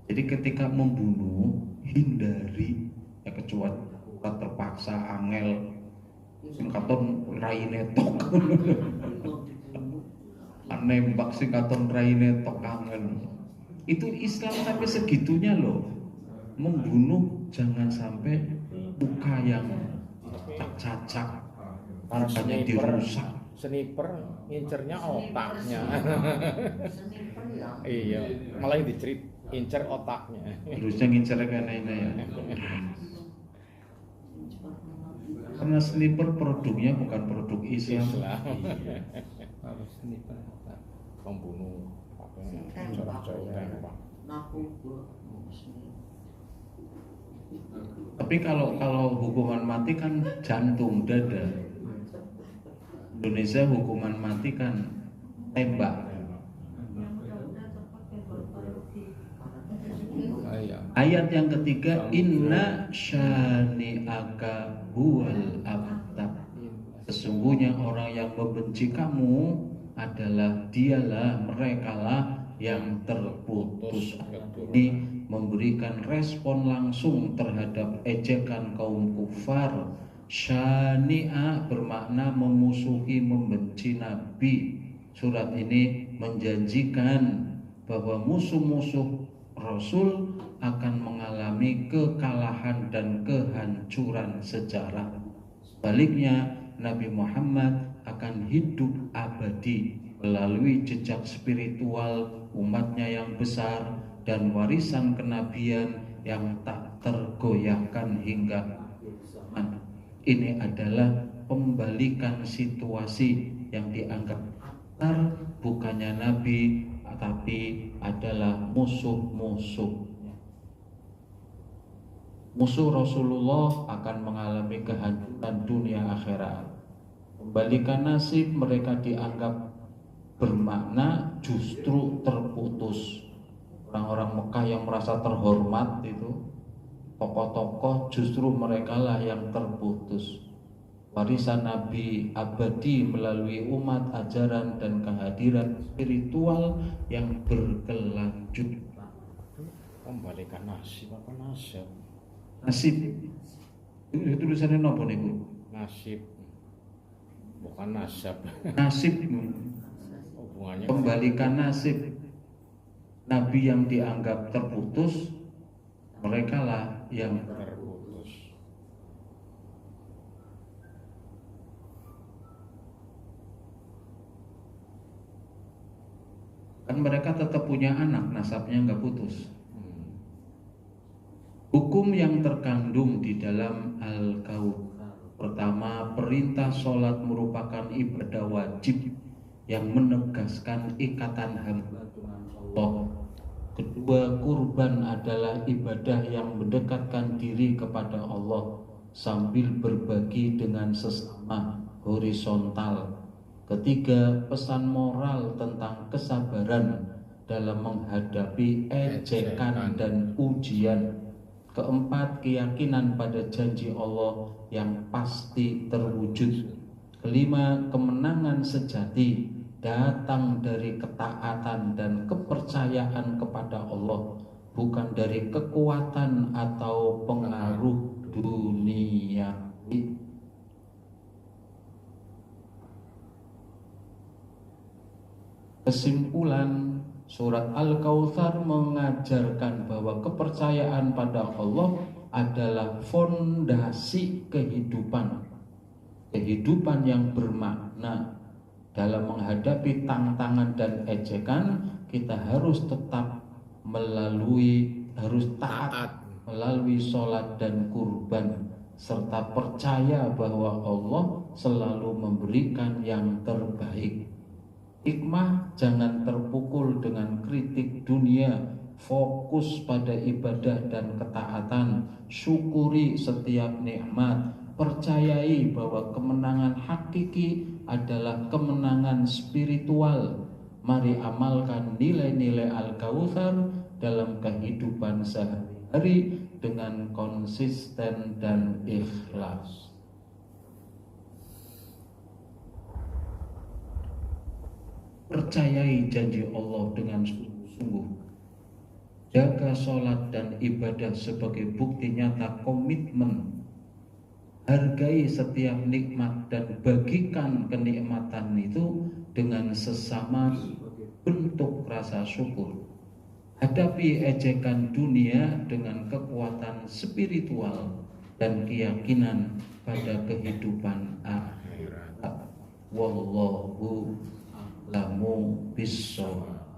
Jadi ketika membunuh hindari, ya kecuali terpaksa angel sing katon raine tok nembak sing katon raine tok angel. Itu Islam sampai segitunya loh, membunuh jangan sampai muka yang cacat, rasanya dirusak.
Sniper ngincernya otaknya. Iya, malah yang dicerit incer otaknya.
Harusnya ngincer karena ini ya. Karena sniper produknya bukan produk Islam.
Harus sniper pembunuh tembak.
Tapi kalau hukuman mati kan jantung, dada. Indonesia hukuman mati kan tembak. Ayat yang ketiga, inna syani'aka huwal abtar. Sesungguhnya orang yang membenci kamu adalah dialah, merekalah yang terputus. Ini memberikan respon langsung terhadap ejekan kaum kufar. Syani'a bermakna memusuhi, membenci Nabi. Surat ini menjanjikan bahwa musuh-musuh Rasul akan mengalami kekalahan dan kehancuran sejarah. Sebaliknya, Nabi Muhammad akan hidup abadi melalui jejak spiritual umatnya yang besar dan warisan kenabian yang tak tergoyahkan hingga zaman. Ini adalah pembalikan situasi yang dianggap benar bukannya Nabi, tapi adalah musuh-musuh. Musuh Rasulullah akan mengalami kehancuran dunia akhirat. Pembalikan nasib mereka dianggap bermakna justru terputus. Orang-orang Mekah yang merasa terhormat itu, tokoh-tokoh, justru merekalah yang terputus. Warisan Nabi abadi melalui umat, ajaran dan kehadiran spiritual yang berkelanjutan.
Pembalikan nasib apa nasib?
Nasib itu tulisannya apa niku?
Nasib bukan nasab.
Nasib
Hubungannya
pembalikan nasib. Nabi yang dianggap terputus, mereka lah yang
terputus.
kan mereka tetap punya anak, nasabnya nggak putus. Hukum yang terkandung di dalam Al-Kautsar. Pertama, perintah sholat merupakan ibadah wajib yang menegaskan ikatan hamba dengan Allah. Kedua, kurban adalah ibadah yang mendekatkan diri kepada Allah sambil berbagi dengan sesama horizontal. Ketiga, pesan moral tentang kesabaran dalam menghadapi ejekan dan ujian. Keempat, keyakinan pada janji Allah yang pasti terwujud. Kelima, kemenangan sejati datang dari ketaatan dan kepercayaan kepada Allah, bukan dari kekuatan atau pengaruh dunia. Kesimpulan, surat Al-Kautsar mengajarkan bahwa kepercayaan pada Allah adalah fondasi kehidupan yang bermakna. Dalam menghadapi tantangan dan ejekan, kita harus tetap taat melalui sholat dan kurban, serta percaya bahwa Allah selalu memberikan yang terbaik. Hikmah, jangan terpukul dengan kritik dunia, fokus pada ibadah dan ketaatan, syukuri setiap nikmat, percayai bahwa kemenangan hakiki adalah kemenangan spiritual. Mari amalkan nilai-nilai Al-Kautsar dalam kehidupan sehari-hari dengan konsisten dan ikhlas. Percayai janji Allah dengan sungguh-sungguh. Jaga sholat dan ibadah sebagai bukti nyata komitmen. Hargai setiap nikmat dan bagikan kenikmatan itu dengan sesama bentuk rasa syukur. Hadapi ejekan dunia dengan kekuatan spiritual dan keyakinan pada kehidupan akhirat. Wallahu a'lamu bissawab.